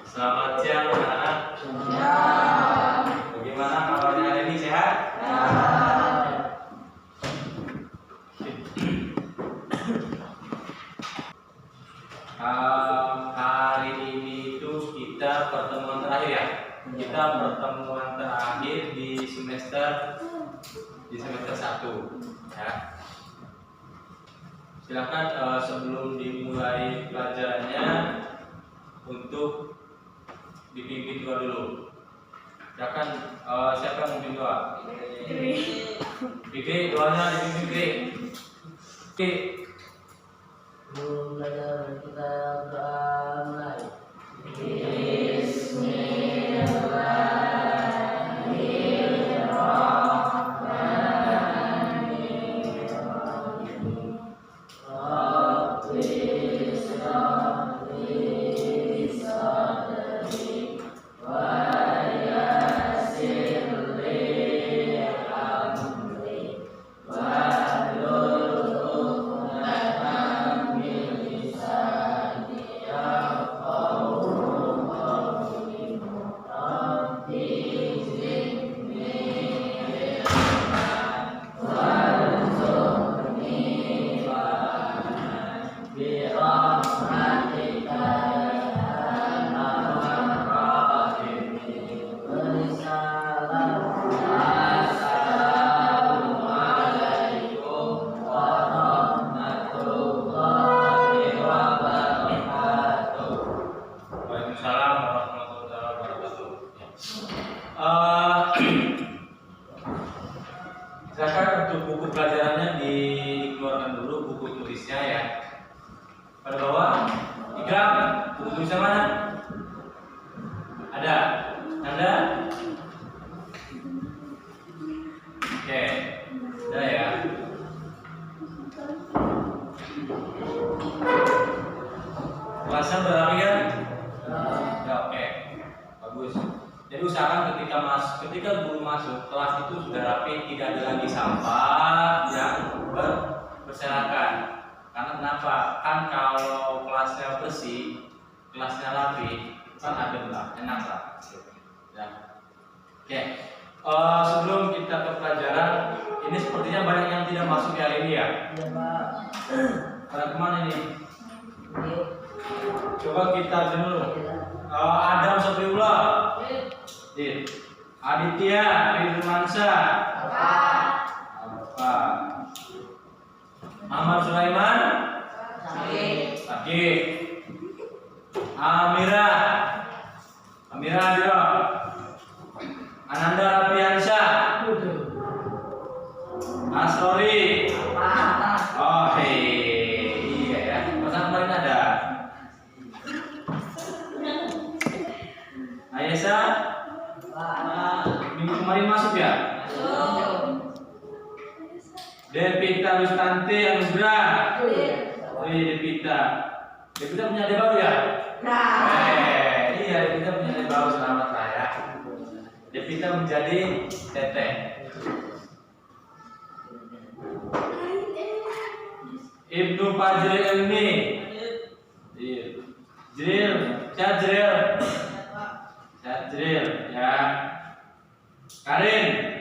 Selamat siang anak-anak. Bagaimana kabarnya hari ini, sehat? Hari ini itu kita pertemuan terakhir ya. Kita pertemuan terakhir di semester 1 ya. Silakan sebelum dimulai pelajarannya untuk dipimpin doa dulu. Silakan siapa yang memimpin doa? Fikri, doanya dipimpin Fikri. Sebelum belajar kita berdoa mulai. Silakan untuk buku pelajarannya dikeluarkan dulu, buku tulisnya ya. Pada bawah, Ikram, buku tulisnya mana? Ada? Anda? Oke, ada ya. Kelasnya berapa kan? Ya, oke, bagus. Jadi usahakan ketika guru masuk kelas itu sudah rapi, tidak ada lagi sampah yang berserakan. Karena kenapa? Kan kalau kelasnya bersih, kelasnya rapi, kan adem lah, enak lah. Ya. Oke. Sebelum kita ke pelajaran, ini sepertinya banyak yang tidak masuk hari ini ya. Iya, Pak. Pada kemana ini? Ini. Coba kita dulu. Adam Sabriullah. Aditya Firmansyah. Apa? Ahmad Sulaiman. Sakit. Amira Adira. Ananda Rapiansyah. Asrori. Oh iya ya. Masa kemarin ada. Ayesa. Minggu kemarin masuk ya? Devita Lustanti Anugrah. Oh iya Devita. Devita punya adik baru ya? Iya Devita punya adik baru, selamat lah ya. Devita menjadi teteh. Ibnu Fajri Elmi. Jadril ya. Karin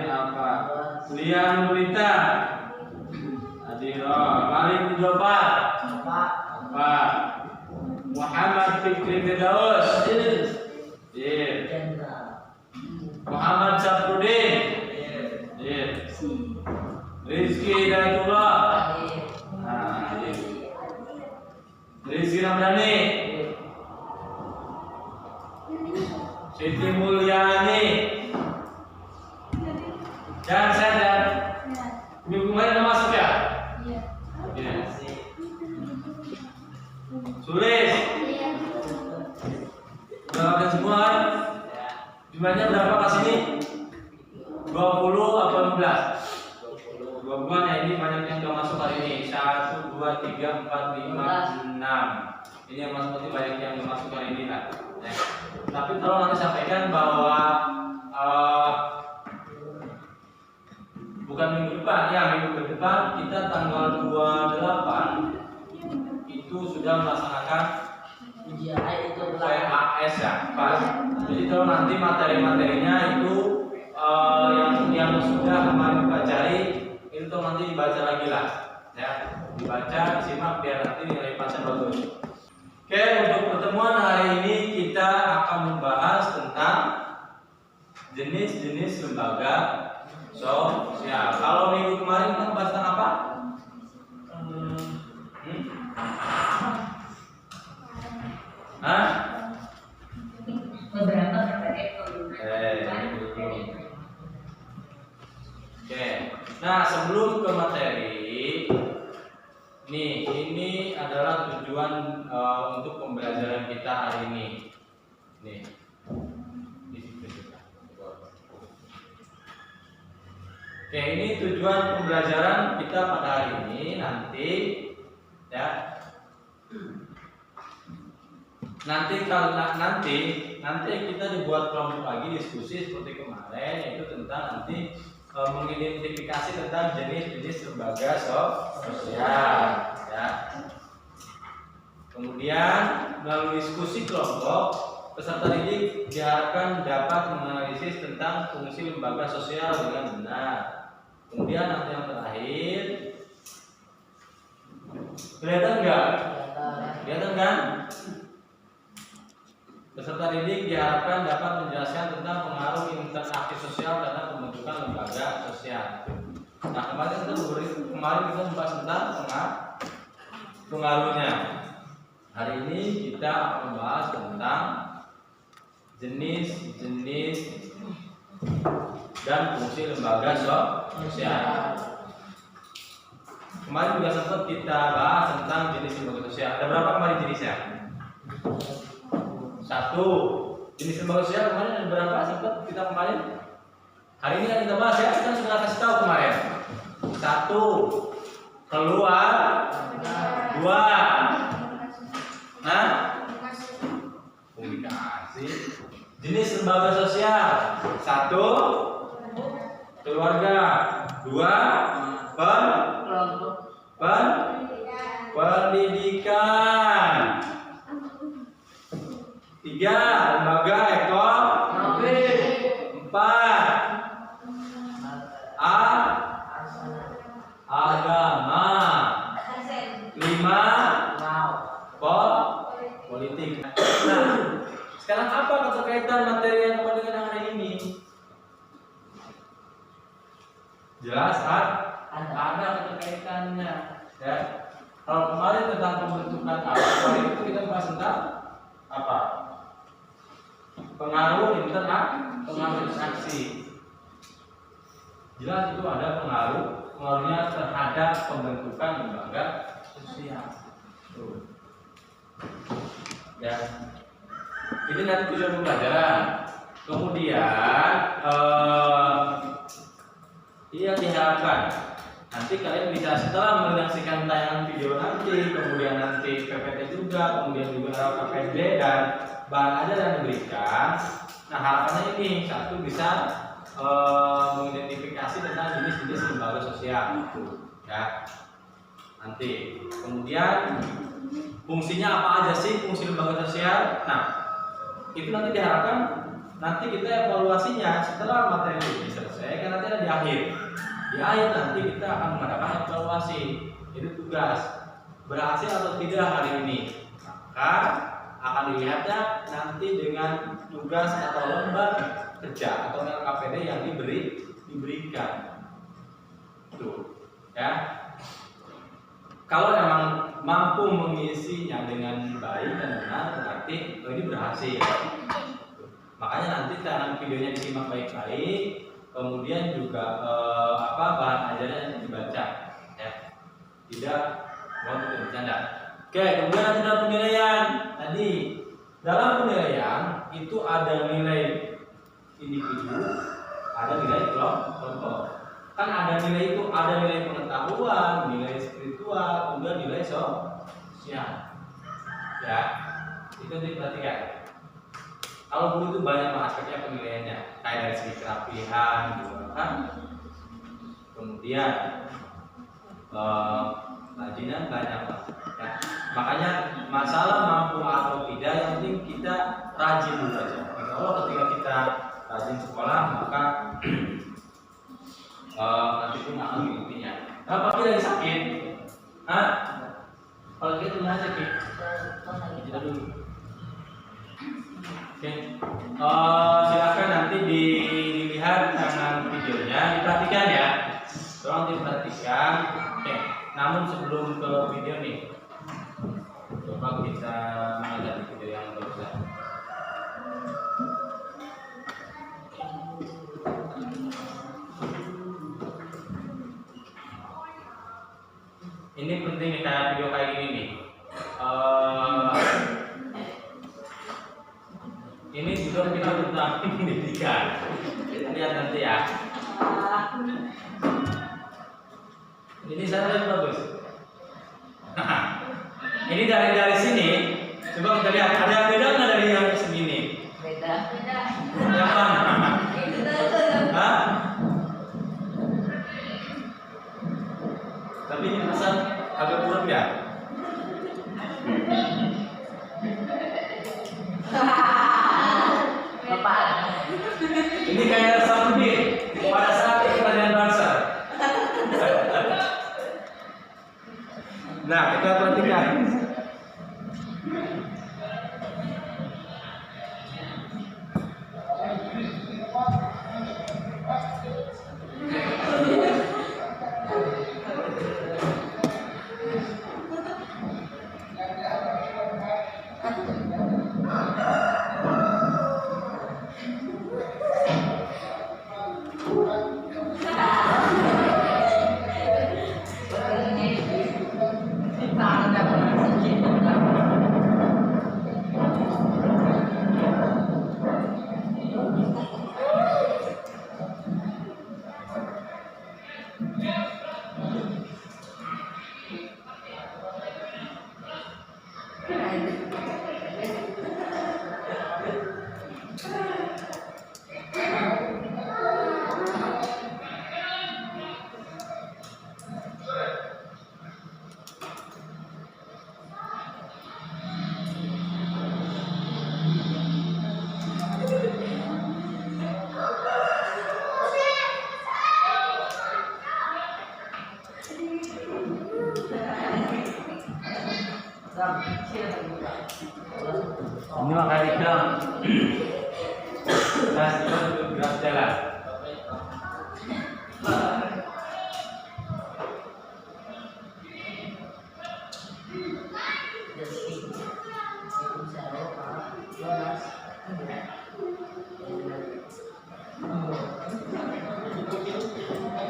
apa? Lia Nurita. Adiro. Malik Mudofa. Apa? Muhammad Fikri Firdaus. Muhammad Syafruddin. Rizky Hidayatullah. Rizky Ramdhani. Siti Mulyani. Dan saya dan minggu kemarin udah masuk ya? Iya. Sulis. Udah makan semua kan? Jumlahnya berapa pas ini? 20 atau 15? 20-an ya, ini banyak yang udah masuk hari ini. 1, 2, 3, 4, 5, 6. Ini yang masuk, banyak yang udah masuk hari ini lah. Ya. Tapi tolong nanti sampaikan bahwa bukan minggu depan ya, minggu depan kita tanggal 28 itu sudah melaksanakan ujian itu PAS ya, pas. Jadi kalau nanti materi-materinya itu yang sudah kemarin dipelajari itu nanti dibaca lagi lah, ya, dibaca, disimak biar nanti nilai pasnya bagus. Oke, untuk pertemuan hari ini kita akan membahas tentang jenis-jenis lembaga sosial. Kalau minggu kemarin kita bahas tentang apa? Hah? Beberapa Oke. Nah, sebelum ke materi, nih ini adalah tujuan untuk pembelajaran kita hari ini. Nih. Oke, ini tujuan pembelajaran kita pada hari ini nanti, ya. Nanti kita dibuat kelompok lagi diskusi seperti kemarin, yaitu tentang nanti mengidentifikasi tentang jenis-jenis lembaga sosial, ya. Kemudian melalui diskusi kelompok, peserta didik diharapkan dapat menganalisis tentang fungsi lembaga sosial dengan benar. Kemudian nanti yang terakhir, kelihatan nggak? Kelihatan kan? Peserta didik diharapkan dapat menjelaskan tentang pengaruh interaksi sosial dalam pembentukan lembaga sosial. Nah, kemarin kita membahas tentang pengaruhnya. Hari ini kita akan membahas tentang jenis-jenis dan fungsi lembaga sosial. Kemarin juga sempat kita bahas tentang jenis lembaga sosial. Ada berapa kemarin jenisnya? 1. Jenis lembaga sosial kemarin ada berapa? Sempat kita kemarin. Hari ini akan kita bahas ya. Kita sudah kasih tahu kemarin. 1. Keluar. 2. Nah, komunikasi. Jenis lembaga sosial. 1. Keluarga. 2. Pendidikan. 3. Lembaga ekonomi. 4. Agama. 5. Politik. Nah, sekarang apa keterkaitan materi yang kita dengan hari ini? Jelas kan? Ada keterkaitannya. Ya. Kalau kemarin tentang pembentukan apa? Kemarin itu kita bahas tentang apa? Pengaruh interaksi. Jelas itu ada pengaruhnya terhadap pembentukan lembaga sosial. Tuh. Ya. Ini nanti tujuan pembelajaran. Kemudian iya diharapkan nanti kalian bisa setelah menyaksikan tayangan video nanti, kemudian nanti PPT juga, kemudian juga KPD dan bahan ajar yang diberikan. Nah, harapannya ini 1 bisa mengidentifikasi tentang jenis-jenis lembaga sosial, ya. Nanti, kemudian fungsinya apa aja sih fungsi lembaga sosial? Nah, itu nanti diharapkan nanti kita evaluasinya setelah materi ini selesai, kan nanti ada di akhir. Di akhir nanti kita akan mengadakan evaluasi, itu tugas berhasil atau tidak hari ini. Maka akan dilihatnya nanti dengan tugas atau lembar kerja atau LKPD yang diberikan. Tuh, ya. Kalau memang mampu mengisinya dengan baik dan benar, berarti ini berhasil. Makanya nanti tayangan videonya disimak baik-baik, kemudian juga bahan ajarnya dibaca, ya. Tidak mau bercanda. Oke, kemudian nanti dalam penilaian. Tadi dalam penilaian itu ada nilai individu, ada nilai kelompok. Kan ada nilai itu, ada nilai pengetahuan, nilai spiritual, kemudian nilai sosial. Ya, itu diperhatikan. Kalau guru itu banyak aspeknya penilaiannya, kayak dari segi kerapihan, gitu kan. kemudian rajinnya banyak lah. Ya. Makanya masalah mampu atau tidak, yang penting kita rajin dulu aja. Insya Allah ketika kita rajin sekolah, maka nanti pun akan mengikutinya. Nah, Pak lagi sakit? Hah? Kalau gitu mana sakit? Kita dulu. Oke. Silakan nanti dilihat dengan videonya, diperhatikan ya. Tolong diperhatikan. Oke. Namun sebelum ke video nih, coba kita melihat video yang barusan. Ini penting nih, kayak video kayak gini nih. Ini juga kita tentang pendidikan. Lihat nanti ya. Ini saya yang bagus. Ini dari sini. Coba kita lihat. Ada yang beda nggak dari yang segini? Beda. Yang mana? Hah? Tapi ini pesan agak kurang ya. Bapak. Ini kayak Saudi pada saat pertanian bangsa. Nah, kita perhatikan. Ini makanya dibilang tas itu untuk gerak jalan.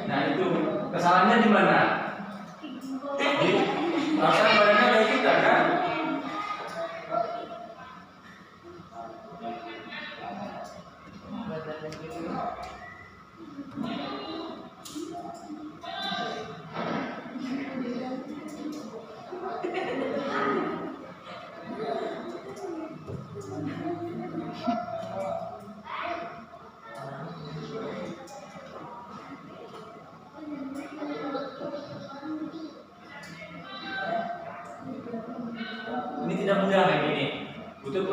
Nah itu kesalahannya di mana? Di perasaan badannya kayak kita kan? Ini tidak mudah kayak gini, butuh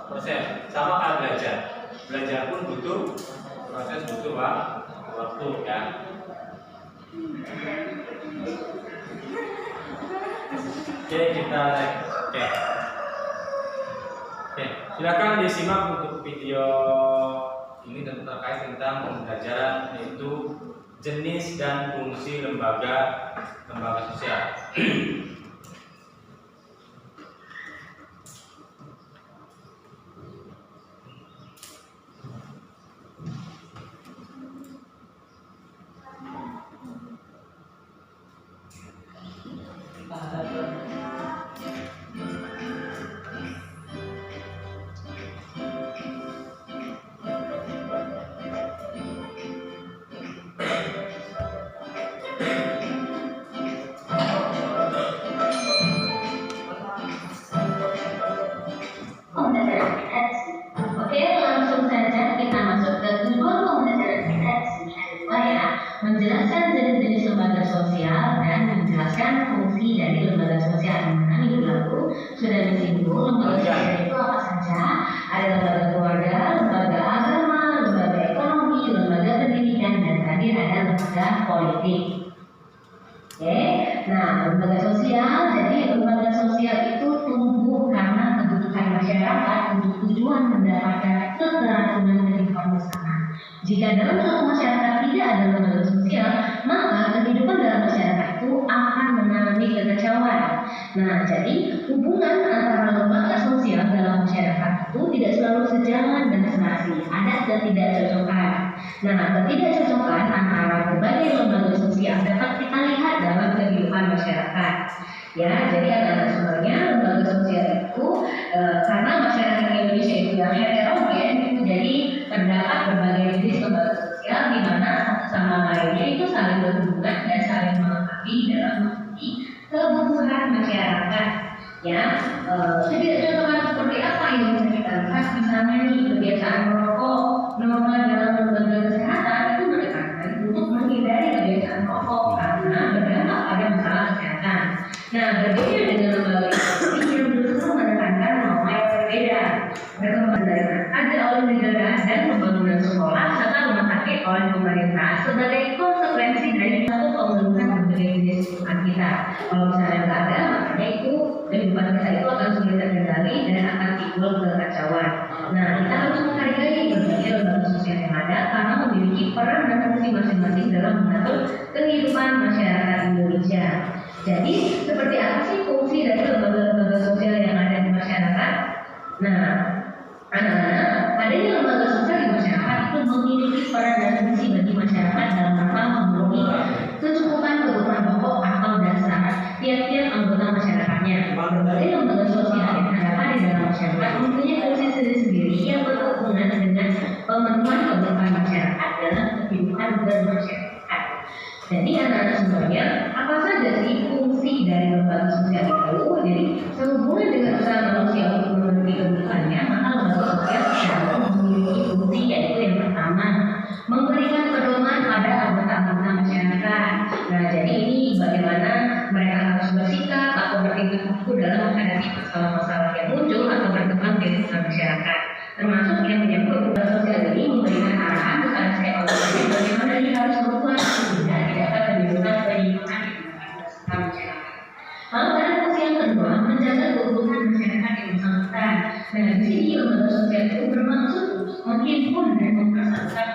proses, sama kayak belajar. Belajar pun butuh proses, butuh waktu ya. Oke, kita next. Oke, silakan disimak untuk video ini terkait tentang pembelajaran, yaitu jenis dan fungsi lembaga sosial. menjelaskan jenis-jenis lembaga sosial dan menjelaskan fungsi dari lembaga sosial. Nah, minggu lalu sudah disinggung lembaga sosial itu apa saja. Ada lembaga keluarga, lembaga agama, lembaga ekonomi, lembaga pendidikan, dan tadi ada lembaga politik. Oke, nah lembaga sosial, jadi lembaga sosial itu tumbuh karena kebutuhan masyarakat untuk tujuan mendapatkan keteraturan kehidupan bersama. Jika dalam suatu masyarakat tidak ada lembaga sosial, maka kehidupan dalam masyarakat itu akan mengalami kekacauan. Nah, jadi hubungan antara lembaga sosial dalam masyarakat itu tidak selalu sejalan dan serasi, ada ketidakcocokan. Nah, ketidakcocokan antara berbagai lembaga sosial dapat kita lihat dalam kehidupan masyarakat. Ya, jadi anak-anak sebenarnya lembaga sosial itu karena masyarakat Indonesia itu yang heterogen, jadi terdapat berbagai jenis lembaga sosial di mana satu sama lainnya itu saling berhubungan dan saling melengkapi dalam memenuhi kebutuhan masyarakat. Ya, ketidakcocokan seperti apa yang bisa kita lihat? Misalnya nih, kebiasaan merokok, norma dalam lembaga kesehatan itu menekankan untuk menghindari kebiasaan merokok karena berdampak pada masalah kesehatan. Nah, berbeda dengan lembaga ekonomi yang justru menekankan norma yang berbeda. Berkembang dari ada oleh negara dan pembangunan sekolah serta rumah sakit oleh pemerintah sebagai konsekuensi dari satu pembentukan berbagai jenis kehidupan kita. Kalau misalnya nggak ada, makanya itu kehidupan kita itu akan sulit terkendali dan akan timbul kekacauan. Nah, kita harus menghargai berbagai lembaga sosial yang ada karena memiliki peran dan fungsi masing-masing dalam mengatur kehidupan masyarakat Indonesia. Jadi, seperti apa sih fungsi dari lembaga-lembaga sosial yang ada di masyarakat? Nah, anak-anak, adanya lembaga sosial di masyarakat itu memiliki peran dan fungsi bagi masyarakat dalam rangka memenuhi kecukupan kebutuhan pokok atau dasar tiap-tiap anggota masyarakatnya. Berbagai lembaga sosial yang terdapat di dalam masyarakat mempunyai fungsi sendiri-sendiri yang berhubungan dengan pemenuhan kebutuhan masyarakat dalam kehidupan bermasyarakat. Jadi anak-anak semuanya, apa saja sih fungsi dari lembaga sosial itu? Jadi sehubungan dengan usaha manusia untuk memenuhi kebutuhannya, maka lembaga sosial harus memiliki fungsi yaitu yang pertama, memberikan pedoman pada anggota-anggota masyarakat. Nah, jadi ini bagaimana mereka harus bersikap atau bertindak laku dalam menghadapi masalah-masalah yang muncul atau berkembang di lingkungan masyarakat. Termasuk yang menyangkut lembaga sosial ini memberikan arahan kepada setiap anggotanya bagaimana dia harus berbuat sehingga tidak akan menimbulkan penyimpangan di tengah-tengah masyarakat. Lalu ada fungsi yang kedua, menjaga keutuhan masyarakat yang bersangkutan. Nah, di sini lembaga sosial itu bermaksud untuk menghimpun dan mempersatukan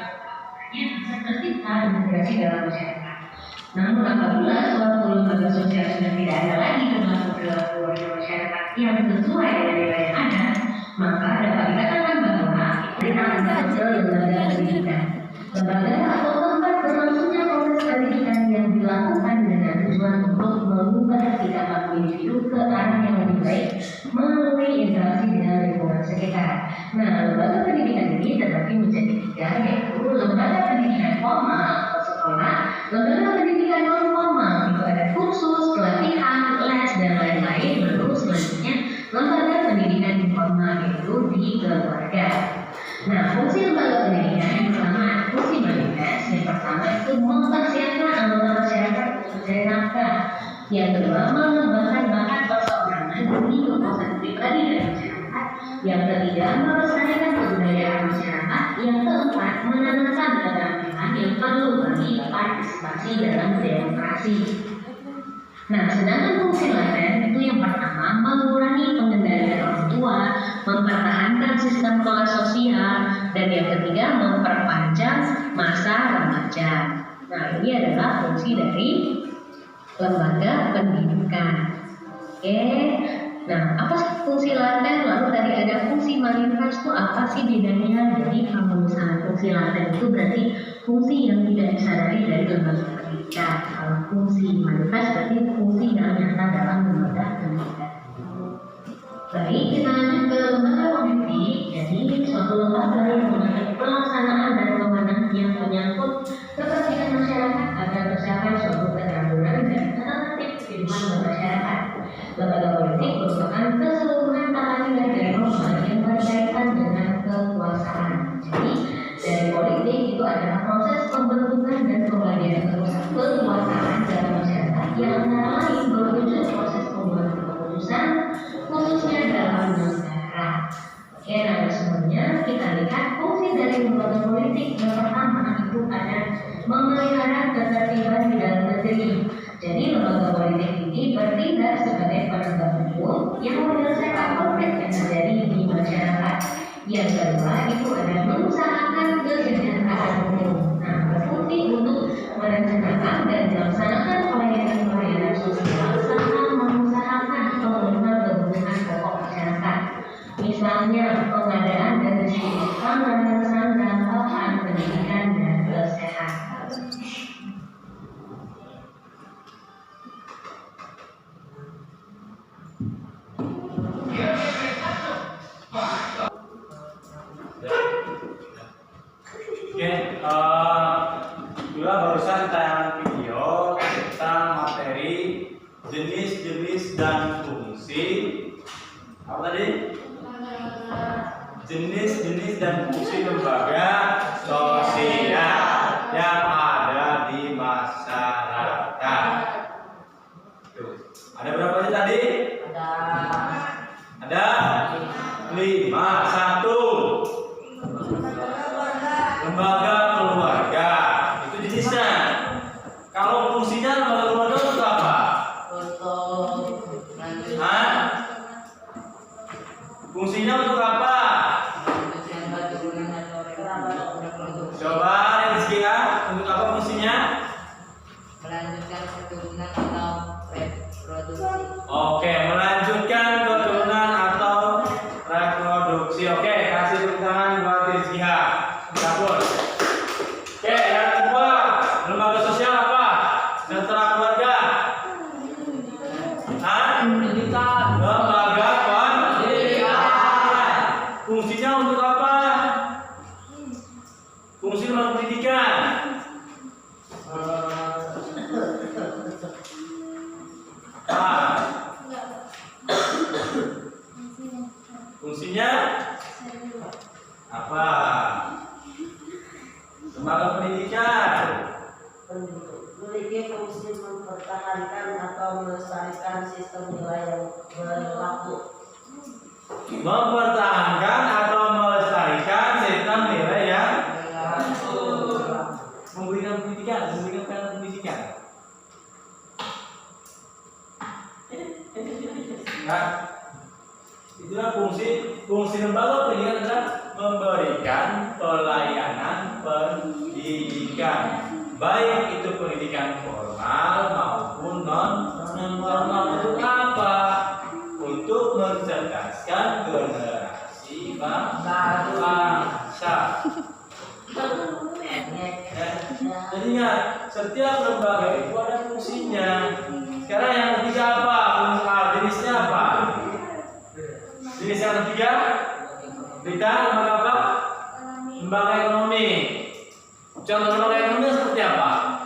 yang bisa tercipta integrasi dalam masyarakat. Namun apabila suatu lembaga sosial sudah tidak ada lagi perilaku masyarakat yang sesuai dengan nilai yang ada, maka dapat dikatakan bahwa itu adalah lembaga pendidikan. Lembaga atau tempat berlangsungnya proses pendidikan yang dilakukan dengan tujuan untuk mengubah sikap individu ke arah yang lebih baik melalui interaksi dengan lingkungan sekitar. Nah, lembaga pendidikan ini terbagi menjadi tiga, yaitu lembaga pendidikan formal atau sekolah, lembaga pendidikan non formal itu ada kursus, pelatihan, les dan lain-lain. Lalu selanjutnya lembaga pendidikan informal yaitu di keluarga. Nah, fungsi lembaga pendidikan yang pertama, fungsi manifest. Yang pertama itu mempersiapkan anggota masyarakat untuk mencari nafkah. Yang kedua, mengembangkan bakat perseorangan demi kepuasan pribadi dari masyarakat. Yang ketiga, melestarikan kebudayaan masyarakat. Yang keempat, menanamkan keterampilan yang perlu bagi partisipasi dalam demokrasi. Nah, sedangkan fungsi laten itu yang pertama, mengurangi pengendalian orang tua, mempertahankan sistem kelas sosial, dan yang ketiga, memperpanjang masa remaja. Nah, ini adalah fungsi dari lembaga pendidikan. Oke, nah apa sih fungsi laten? Lalu tadi ada fungsi manifest itu apa sih bedanya? Jadi kalau misalnya fungsi laten itu berarti fungsi yang tidak disadari dari lembaga pendidikan. Kalau fungsi manifest berarti fungsi yang nyata dalam lembaga pendidikan. Baik, kita lanjut ke lembaga politik. Jadi suatu lembaga yang mengenai pelaksanaan dan kewenangan yang menyangkut kepentingan masyarakat agar tercapai suatu keteraturan dan tata tertib kehidupan bermasyarakat. Lembaga politik merupakan keseluruhan tata nilai dan norma yang berkaitan dengan kekuasaan. Jadi dari politik itu adalah proses pembentukan dan pembagian memelihara ketertiban di dalam negeri. Jadi lembaga politik ini bertindak sebagai penegak hukum yang menyelesaikan konflik yang terjadi di masyarakat. Yang kedua itu adalah mengusahakan kesejahteraan umum. Nah, berfungsi untuk merencanakan dan melaksanakan pelayanan sosial serta mengusahakan pemenuhan kebutuhan pokok masyarakat. Misalnya pengadaan dan distribusi pangan, sandang, papan, pendidikan, dan kesehatan. Oke, Dula barusan tayangan video tentang materi jenis-jenis dan fungsi apa tadi? Jenis-jenis dan fungsi lembaga sosial yang ada di masyarakat. Tuh, ada berapa sih tadi? Ada 5. 1. Lembaga keluarga itu jenisnya. Kalau fungsinya lembaga keluarga untuk apa? Fungsinya untuk apa? Coba Rizky ya, untuk apa fungsinya? Melanjutkan keturunan atau reproduksi. Oke, melanjutkan keturunan atau reproduksi. Oke, kasih tepuk tangan buat Rizky ya. Dapur. Oke, yang kedua, lembaga sosial apa? Sentra keluarga. Pendidikan. Lembaga pendidikan. Fungsinya untuk apa? Fungsi lembaga pendidikan. Fungsinya apa? Lembaga pendidikan Memiliki fungsi mempertahankan atau melestarikan sistem nilai yang berlaku. mempertahankan atau melestarikan sistem nilai yang memberikan pendidikan. Nah, itulah fungsi lembaga pendidikan adalah memberikan pelayanan pendidikan, baik itu pendidikan formal maupun non formal. Untuk apa? Untuk mencerdaskan generasi bangsa. Jadi ingat, setiap lembaga itu ada fungsinya. Sekarang yang ketiga apa? Jenisnya apa? Jenis yang ketiga, kita lembaga apa? Lembaga ekonomi. Contoh lembaga ekonomi seperti apa?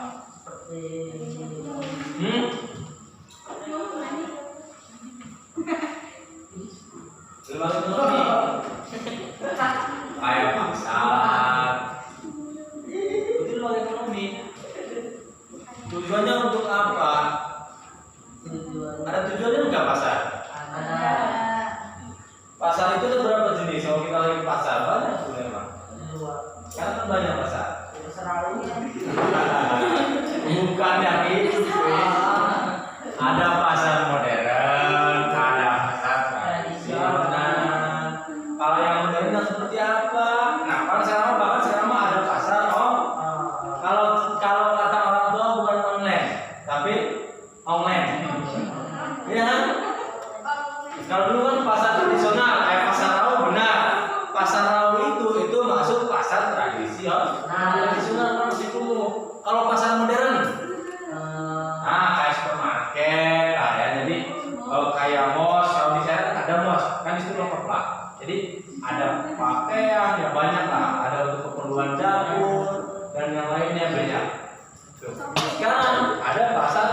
Lembaga ekonomi kayak pasar. Itu lembaga ekonomi. Tujuannya untuk apa? Ada tujuannya enggak pasar? Pasar itu ada berapa jenis? Kalau kita lagi pasar banyak tuh memang. Karena kan banyak pasar. Bukan yang itu. Ada pasar modern, ada pasar tradisional. Kalau yang modern seperti apa? Nah, bahkan sekarang ada pasar kalau kata orang tua bukan online, tapi online. Iya kan? Kalau dulu kan pasar tradisional, pasar rawa benar. Pasar rawa itu masuk pasar tradisional. Tradisional kan masih kumuh. Kalau pasar modern, kayak supermarket, ya. Jadi kayak mos, kalau di sana ada mos, kan di situ lengkap lah. Jadi ada pakaian, ya banyak lah. Ada untuk keperluan dapur dan yang lainnya banyak. Tuh. Sekarang ada pasar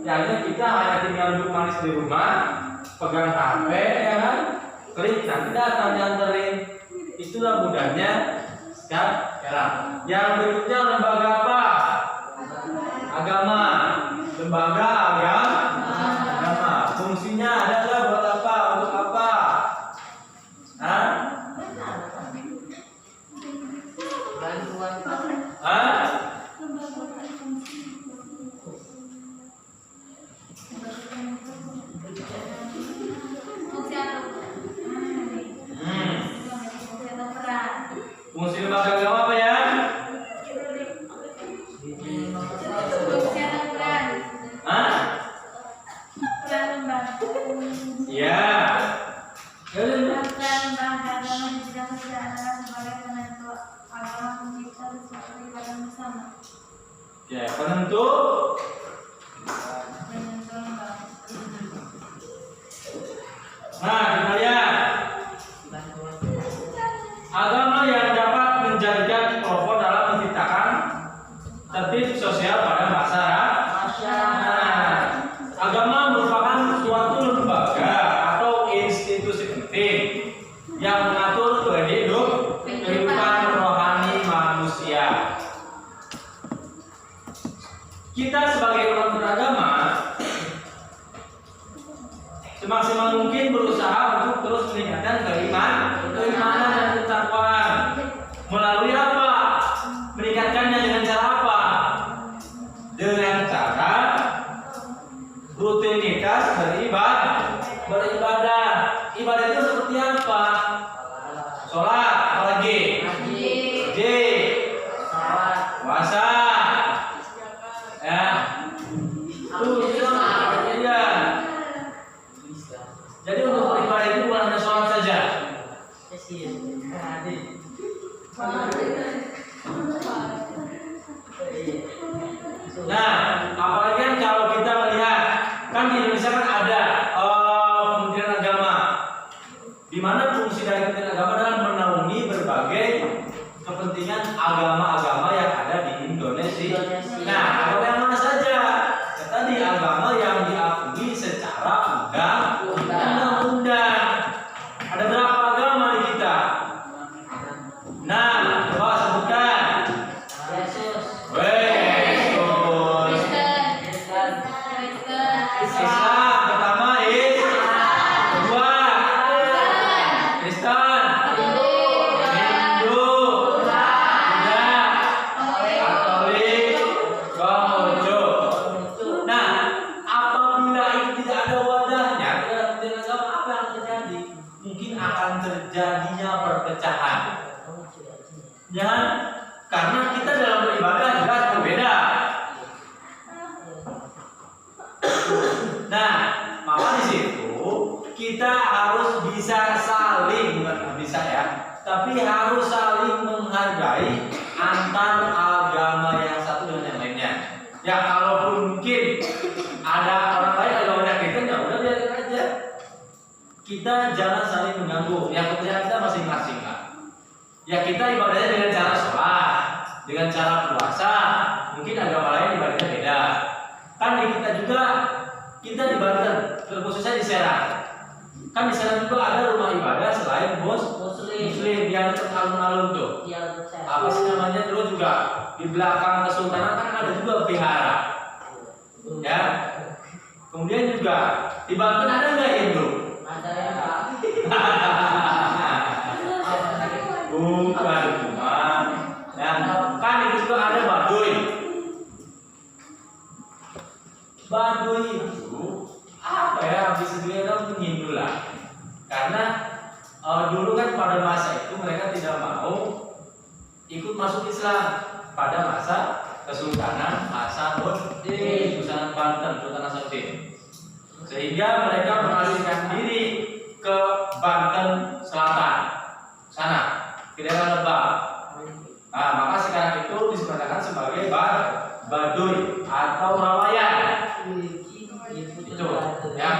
yang kita hanya tinggal duduk manis di rumah, pegang HP, ya kan? Klik, nanti datang dianterin. Itulah mudahnya sekarang. Yang berikutnya lembaga apa? Agama. Lembaga agama. Fungsinya adalah buat apa? Untuk apa? bantuan Hah? Fungsi lembaga agama apa ya? Hah? Iya. Ya, penentu. Nah, kita lihat agama yang dapat menjadikan pelopor dalam menciptakan tertib sosial pada masyarakat. Agama merupakan suatu lembaga atau institusi penting yang mengatur kehidupan rohani manusia. Kita sebagai orang beragama semaksimal mungkin berusaha untuk terus meningkatkan keimanan dan ketakwaan. Melalui apa? Meningkatkannya dengan cara apa? Dengan cara rutinitas beribadah. Ibadah itu seperti apa? Sholat, apalagi? Puasa. Ya. Iya. Jadi untuk beribadah itu bukan hanya sholat saja. Nah, apalagi kan kalau kita melihat kan di Indonesia kan ada Kementerian Agama, di mana fungsi dari Kementerian Agama adalah menaungi berbagai kepentingan agama-agama yang ada di Indonesia. Nah, agama yang mana saja? Ya, tadi agama yang diakui secara undang-undang. Ada berapa agama di kita? Nah, coba sebutkan. Islam pertama, kedua Kristen, Hindu, Buddha, Katolik, Konghucu. Nah, apabila itu tidak ada wadahnya, tidak ada Kementerian Agama, apa yang terjadi? Mungkin akan terjadinya perpecahan. Ya, karena kita dalam beribadah jelas berbeda. Nah, maka di situ kita harus bisa saling, bukan bisa ya, tapi harus saling menghargai antar agama yang satu dengan yang lainnya. Ya, kalaupun mungkin ada orang lain agamanya kita, ya udah biarin aja. Kita jangan saling mengganggu. Yang kepentingan kita masing-masing kan. Ya, kita ibadahnya dengan cara sholat, dengan cara puasa. Mungkin agama lain ibadahnya beda. Kan di kita juga, kita di Banten, terkhususnya di Serang. Kan di Serang juga ada rumah ibadah selain Muslim yang dekat alun-alun tuh. Apa sih namanya dulu juga di belakang kesultanan kan ada juga vihara. Ya. Kemudian juga di Banten ada nggak Hindu? ada ya Bukan cuma. Dan kan itu juga ada Baduy. Baduy itu apa ya, bisa dibilang Hindu lah, karena dulu kan pada masa itu mereka tidak mau ikut masuk Islam pada masa Kesultanan Hasanuddin, Kesultanan Banten, Sultan Hasanuddin, sehingga mereka mengalihkan diri ke Banten Selatan sana, ke daerah Lebak. Nah, maka sekarang itu disebutkan sebagai Baduy atau Rawayan. Itu ya.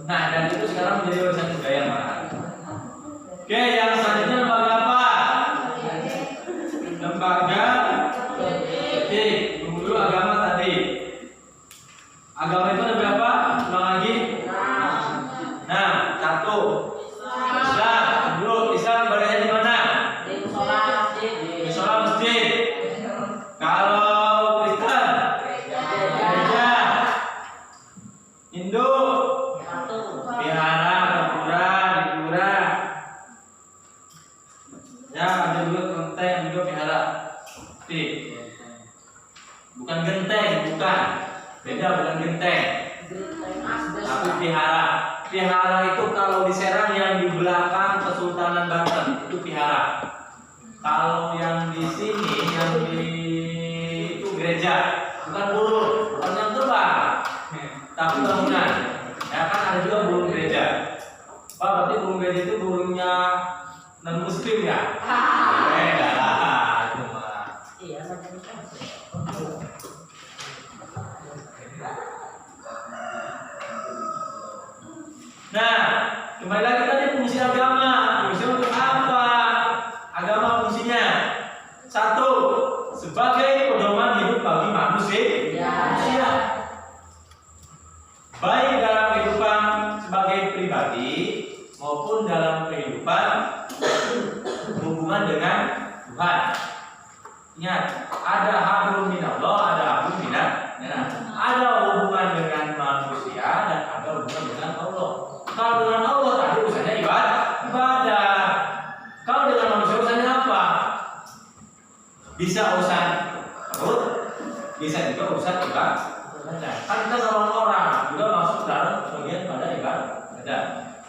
Nah, dan itu sekarang menjadi warisan budaya mana? Oke, yang selanjutnya lembaga apa? Lembaga dulu agama tadi. Agama itu ada berapa? Ulang lagi. Nah, satu. Islam. Dulu Islam ibadahnya di mana? Di sholat masjid. Kalau Kristen, gereja. Hindu, vihara, di pura. Ya, ada juga bukan genteng, bukan. Beda, bukan genteng. Genteng asbes. Tapi vihara. Vihara itu kalau di Serang yang di belakang Kesultanan Banten itu vihara. Kalau yang di sini, yang di itu gereja, bukan burung, bukan yang terbang, tapi bangunan. Ya kan ada juga burung gereja. Pak, berarti burung gereja itu burungnya non muslim ya? Beda lah, itu mah. Iya, macam itu. Nah, kembali lagi tadi fungsi agama. Fungsi untuk apa? Agama fungsinya satu, sebagai pedoman hidup bagi manusia. Baik dalam kehidupan sebagai pribadi maupun dalam kehidupan hubungan dengan Tuhan. Ingat, ada hablum minallah, ada hablum minan. Ada hubungan dengan manusia dan ada hubungan dengan Allah. Kalau dengan Allah tadi urusannya ibadah. Kalau dengan manusia urusannya apa? Bisa urusan perut, bisa juga urusan ibadah. Kan kita nolong orang juga masuk dalam bagian pada ibadah.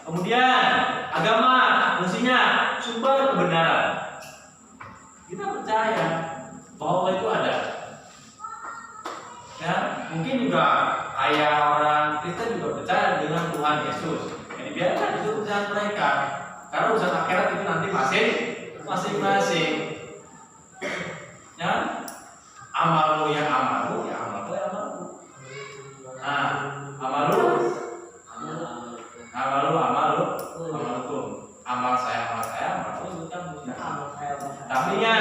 Kemudian agama fungsinya sumber kebenaran. Kita percaya bahwa Allah itu ada. Ya, mungkin juga kayak orang Kristen juga percaya dengan Tuhan Yesus. Jadi biarkan itu urusan mereka. Karena urusan akhirat itu nanti masing-masing. Ya, amalmu ya amalmu, ya amalku ya amalku. Nah, amalukum. Amal saya, amal bukan muslim. Tapi ya,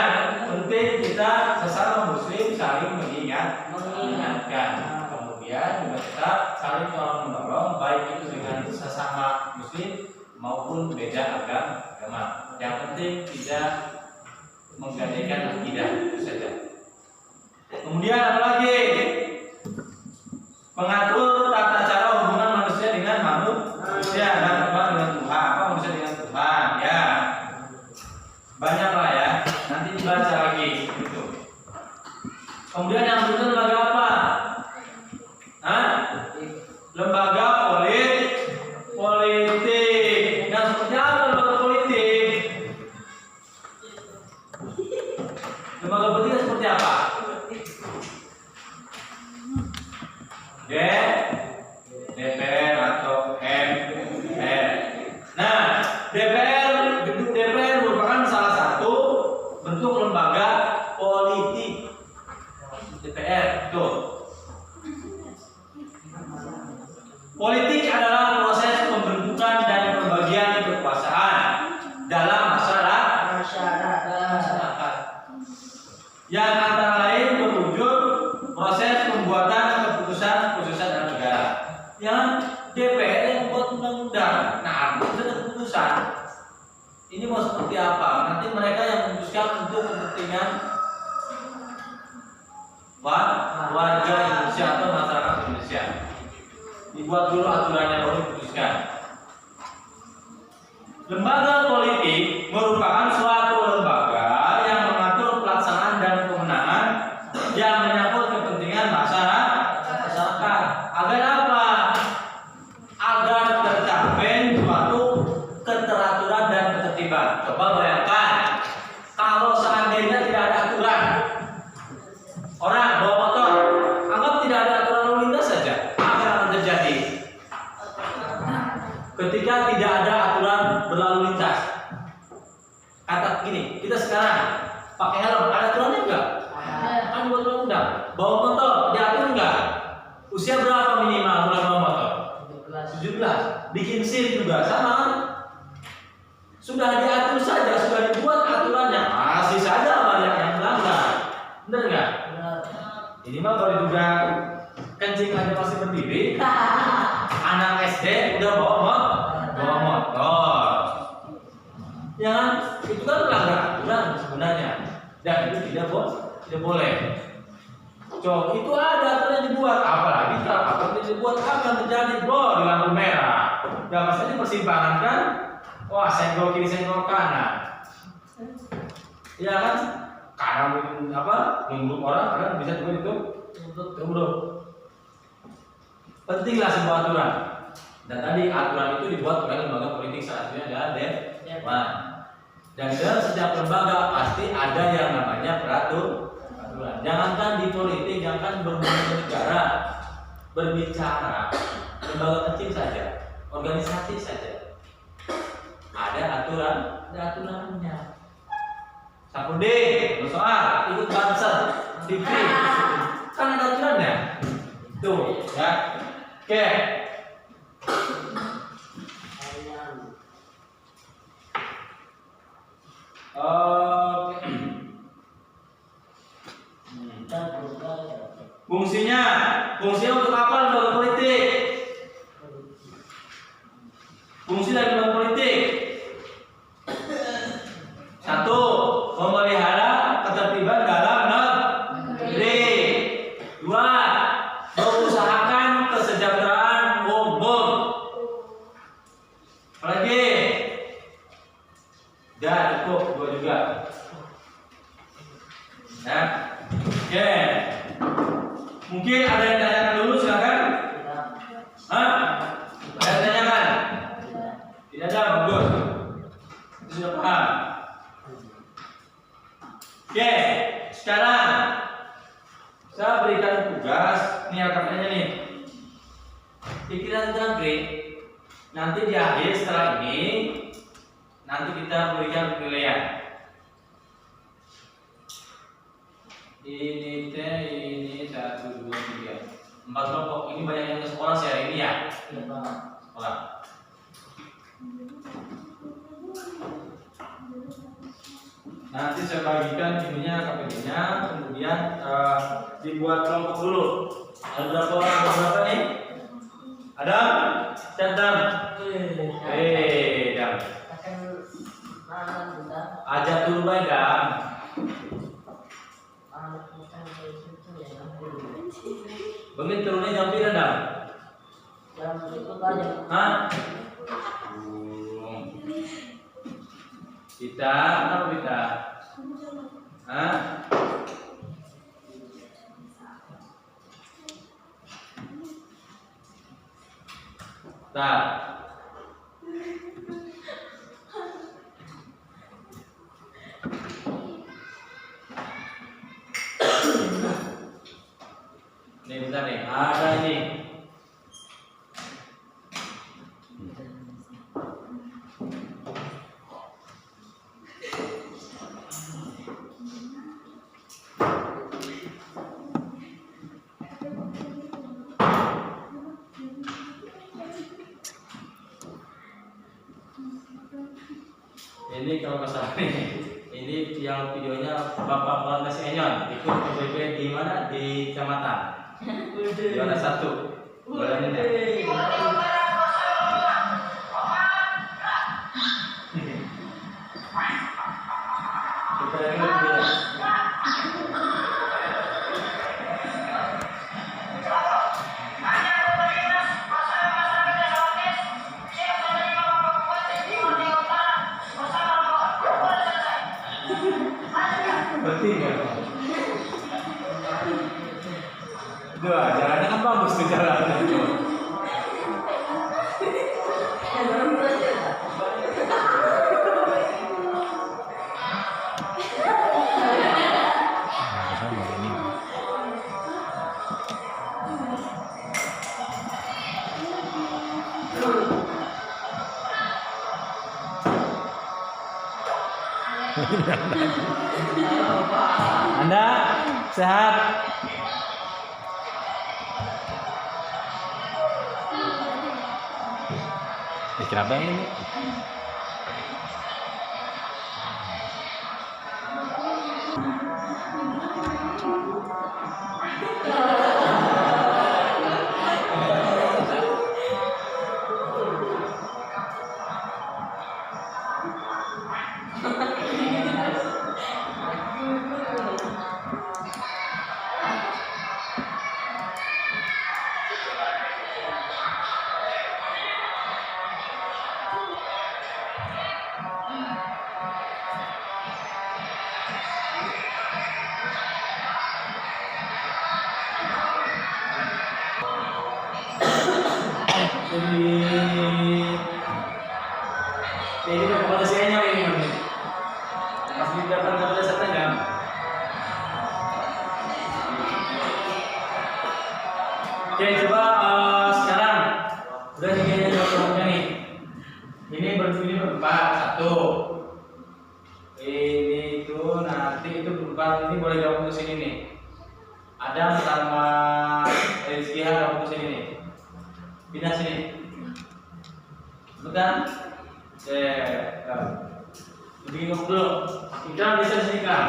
penting kita sesama muslim saling mengingatkan. Kemudian juga kita saling tolong menolong, baik itu dengan sesama muslim maupun beda agama. Yang penting tidak menggadaikan akidah itu saja. Kemudian apa lagi? Mengatur tata cara hubungan manusia dengan manusia dan Tuhan dengan Tuhan. Apa manusia dengan Tuhan? Ya, banyak lah ya. Nanti dibaca lagi. Gitu. Kemudian yang berikutnya lembaga apa? Lembaga politik. Yang seperti apa lembaga politik? Lembaga politik seperti apa? DPR atau MPR. Nah, gedung DPR merupakan salah satu bentuk lembaga politik. DPR, tuh. Politik adalah proses pembentukan dan pembagian kekuasaan dalam masyarakat. Yang antara lain berwujud proses pembuatan keputusan dalam negara. Yang DPR yang buat undang-undang, nah itu keputusan. Ini mau seperti apa? Nanti mereka yang memutuskan untuk kepentingan warga Indonesia atau masyarakat Indonesia. Dibuat dulu aturannya baru diputuskan. Lembaga politik merupakan suatu lembaga yang mengatur pelaksanaan dan kewenangan yang menyangkut kepentingan masyarakat. Agar apa? Agar tercapai suatu keteraturan dan ketertiban. Coba bayangkan kalau seandainya tidak ada aturan, orang bawa motor, anggap tidak ada aturan lalu lintas saja, apa yang akan terjadi? Ketika tidak ada aturan berlalu lintas, kata gini, kita sekarang pakai helm, ada aturannya enggak? Kan buat undang-undang. Bawa motor diatur enggak? Usia berapa minimal mulai bawa motor? 17. Bikin SIM juga sama kan? Sudah diatur saja, sudah dibuat aturannya, masih saja banyak yang melanggar. Benar enggak? Ini mah kalau juga kencing aja masih berdiri. Anak SD udah bawa motor. Ya kan? Itu kan melanggar aturan sebenarnya. Dan itu tidak boleh. Coba itu ada aturan dibuat, apalagi kalau aturan dibuat akan terjadi di lampu merah. Ya maksudnya persimpangan kan? Wah, senggol kiri senggol kanan. Ya kan? Kanan nunggu orang, kadang bisa juga itu Tuh bro, pentinglah sebuah aturan. Dan tadi aturan itu dibuat oleh lembaga politik, salah satunya adalah Dewan. Dan dalam setiap lembaga pasti ada yang namanya peraturan. Jangankan di politik, jangankan negara, berbicara lembaga kecil saja, organisasi saja, ada aturannya. Sapude, soal ikut banser, TV, kan ada aturannya. Tuh, ya. Oke. Fungsinya untuk apa lembaga politik? Fungsi dari lembaga politik: satu, memelihara ketertiban dalam negeri. Dua, mengusahakan kesejahteraan umum. Apalagi? Dan cukup dua juga. Ya. Oke. Mungkin ada yang tanyakan dulu, silakan. Hah? Ada yang tanyakan? Tidak ada, bagus. Itu sudah paham. Oke, sekarang saya berikan tugas. Ini RKP-nya nih. Pikiran tentang grade. Nanti di akhir setelah ini, nanti kita berikan penilaian. Ini teh, ini 1, 2, 3, 4 kelompok. Ini banyak yang ke sekolah sih hari ini ya. Sekolah. Nanti saya bagikan ininya, KPD-nya, kemudian dibuat kelompok dulu. Ada berapa orang? Ada berapa nih? Ada? Dam. Dam. Ajak dulu baik Dam. Bengin turunnya jam berapa Dam? Jam itu banyak. Hah? Kita, apa kita? Hah? Tak. Nih bentar nih, ada ini. Ini kalau nggak salah ini yang videonya Bapak Melantas Enyon ikut PBB di mana? Di kecamatan. Juara 1. Boleh nih. Kita lihat dia. Penting ya. Dua, jalannya kan bagus tuh jalannya. Anda sehat? Kenapa ini? ini rekomendasinya ini pas di depan kata dasarnya kan. Oke, coba sekarang udah digini jawabannya nih. Ini berempat, satu. Ini itu nanti itu berempat, ini boleh gabung ke sini nih. Adam sama Rizky gabung ke sini nih. Pindah sini. Betul? Bingung dulu. Kita bisa sini kan?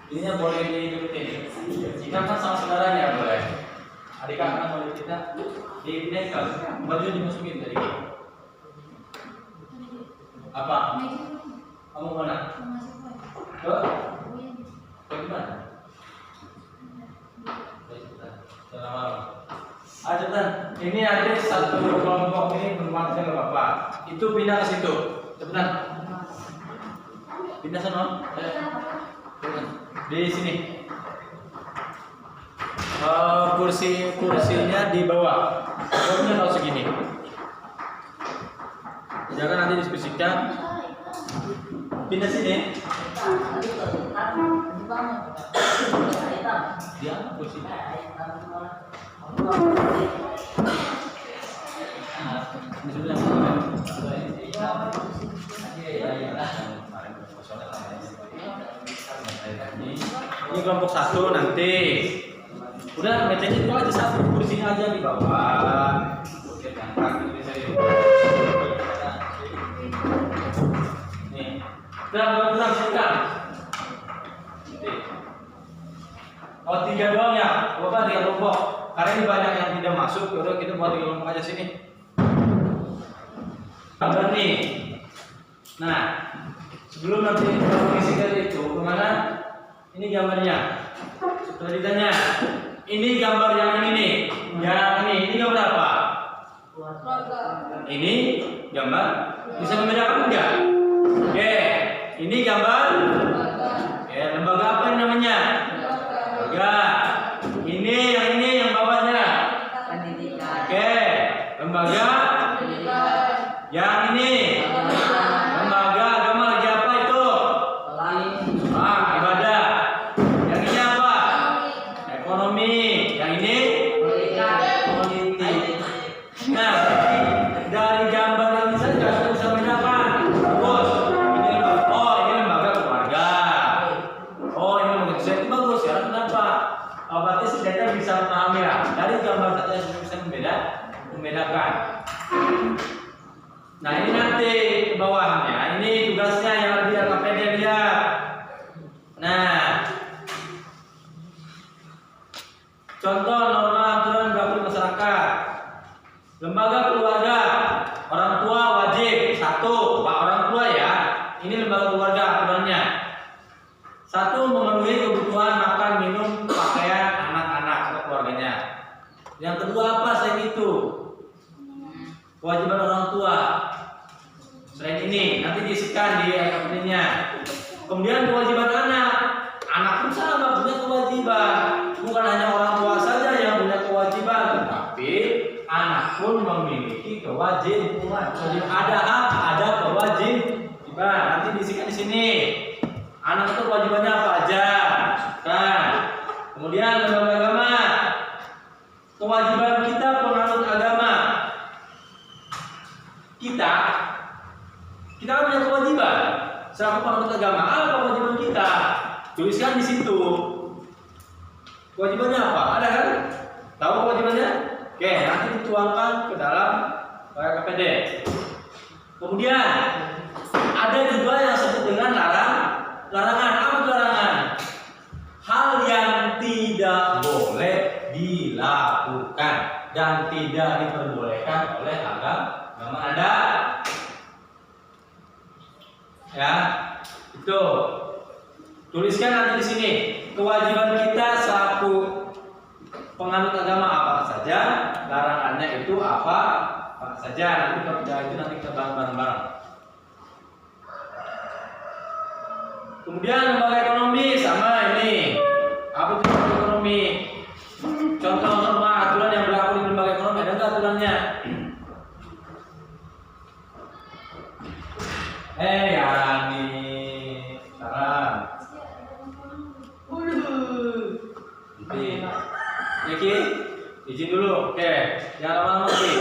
Ininya boleh diikutin. Jika kan sama saudaranya boleh. Adik kakak boleh kita dipindahin kan? Baju dimasukin tadi. Apa? Kamu mana? Ke? Ke mana? Jangan malam. Cepetan. Ini ada satu kelompok ini bermanfaat nggak apa-apa. Itu pindah ke situ. Cepetan. Pindah sana. Di sini. Kursinya di bawah. Kursinya kalau segini. Jangan nanti diskusikan. Pindah sini. Dia kursi. Ini kelompok satu nanti. Udah mecenya itu aja satu kursinya aja di bawah. Nih, udah sekarang. Oh 3 doang ya, Bapak 3 kelompok. Karena ini banyak yang tidak masuk, yaudah kita buat 3 kelompok aja sini. Gambar nih. Nah, sebelum nanti kita mengisikan itu, kemana? Ini gambarnya. Setelah ditanya, ini gambar yang ini nih, yang ini gambar apa? Ini gambar bisa membedakan enggak? Oke, ini gambar. Ya, lembaga apa ini namanya? Lembaga. Ini yang bawahnya. Oke, lembaga. Yang ini. Lembaga agama lagi apa itu? Ibadah. Yang ini apa? Ekonomi. Yang ini? Politik. Nah, dari gambar ini saja sudah bisa membedakan. Bagus. Ini lembaga keluarga. Oh, ini lembaga kesehatan. Itu bagus ya. Kenapa? Berarti senjata bisa memahami ya. Dari gambar saja sudah bisa membedakan. Nah, ini nanti ke bawahnya. Ini tugasnya yang lebih KPD lihat. Nah, contoh norma aturan berlaku masyarakat. Lembaga keluarga, orang tua wajib satu, Pak orang tua ya. Ini lembaga keluarga aturannya. Satu, memenuhi kebutuhan makan, minum, pakaian anak-anak atau keluarganya. Yang kedua apa selain itu? Kewajiban orang tua. Selain ini nanti diisikan di KPD-nya. Kemudian kewajiban anak. Anak pun sama punya kewajiban. Bukan hanya orang tua saja yang punya kewajiban, tetapi anak pun memiliki kewajiban. Ada hak, ada kewajiban. Nanti diisikan di sini. Anak itu kewajibannya apa aja? Kan. Kemudian lembaga agama. Kewajiban kita penganut agama. Kita kan punya kewajiban. Selaku penganut agama, apa kewajiban kita? Tuliskan di situ. Kewajibannya apa? Ada kan? Tahu kewajibannya? Oke, nanti dituangkan ke dalam KPD. Kemudian ada juga yang disebut dengan larangan. Apa larangan? Hal yang tidak boleh dilakukan dan tidak diperbolehkan oleh agama Anda. Ya, itu. Tuliskan nanti di sini. Kewajiban kita selaku penganut agama apa saja, larangannya itu apa saja. Nanti kalau itu nanti kita bahas bareng-bareng. Kemudian lembaga ekonomi sama ini. Apa itu lembaga ekonomi? Contoh norma aturan yang berlaku di lembaga ekonomi ada nggak aturannya? Ki, izin dulu. Oke, jangan lama-lama Ki.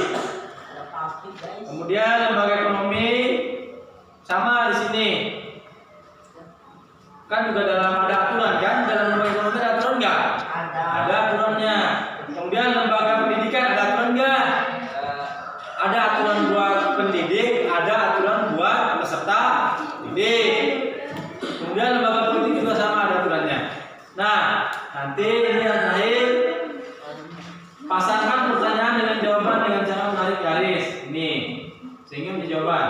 Ada pabrik guys. Kemudian lembaga ekonomi sama di sini. Kan juga dalam ada aturan kan? Dalam lembaga ekonomi ada aturan nggak? Ada aturannya. Kemudian lembaga pendidikan ada aturan nggak? Ada aturan buat pendidik, ada aturan buat peserta didik. Kemudian lembaga politik juga sama ada aturannya. Nah, nanti ini yang terakhir, pasangkan pertanyaan dengan jawaban dengan cara menarik garis. Ini sehingga menjadi jawaban.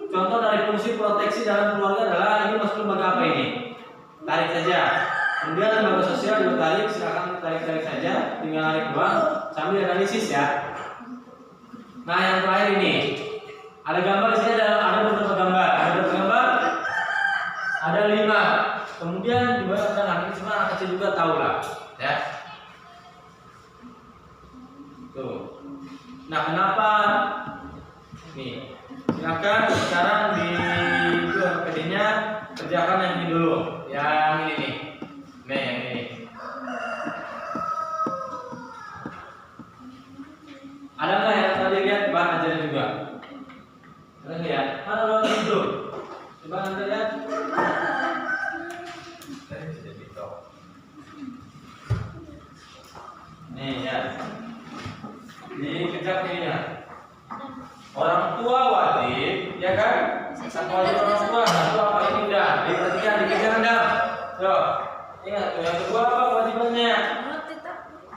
Contoh dari fungsi proteksi dalam keluarga adalah ini masuk lembaga apa ini? Tarik saja. Kemudian lembaga sosial juga tarik, silakan tarik saja, tinggal tarik doang sambil analisis ya. Nah yang terakhir ini ada gambar di sini, ada beberapa gambar. Ada berapa gambar? Ada 5. Kemudian juga ada anak ini, semua anak kecil juga tahu lah, ya. Tuh. Nah kenapa? Nih, silakan sekarang di PD-nya kerjakan yang ini dulu, yang ini nih. Nih yang ini. Ada nggak yang tadi lihat bahan ajaran juga? Ada nggak ya? Mana orang itu? Coba nanti lihat. Nih ya. Dikejar ini ya. Orang tua wajib, ya kan? Satu wajib orang tua. Satu apa ini udah? Diperhatikan, dikejar anda. Yo, ingat tuh yang kedua apa kewajibannya?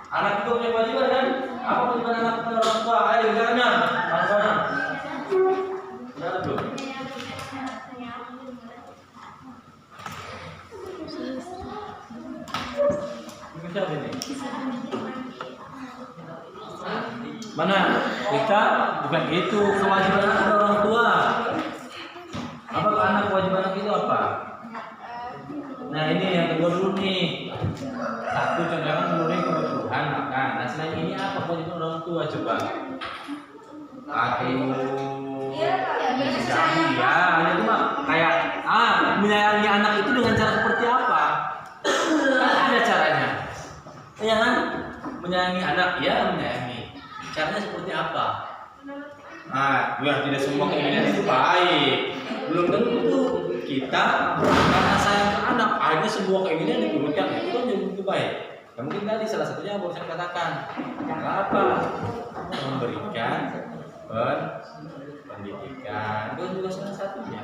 Anak itu punya kewajiban kan? Apa kewajiban anak kepada orang tua? Ayo dikejar anda. Mana? Mana tuh? Dikejar ini. Mana? Kita bukan itu kewajiban anak kepada orang tua. Apa anak kewajiban anak itu apa? Nah ini yang kedua dulu nih. Satu contohnya memenuhi kebutuhan makan. Nah selain ini apa kewajiban orang tua coba? Ya itu mah kayak menyayangi anak itu dengan cara seperti apa? Kan ada caranya. Iya kan? Menyayangi anak ya menyayangi. Caranya seperti apa? Nah, tidak semua keinginan itu baik. Belum tentu kita karena sayang ke anak, akhirnya semua keinginan diturunkan. Itu kan belum tentu baik. Ya, mungkin tadi salah satunya yang baru saya katakan. Karena apa? Memberikan pendidikan. Itu juga salah satunya.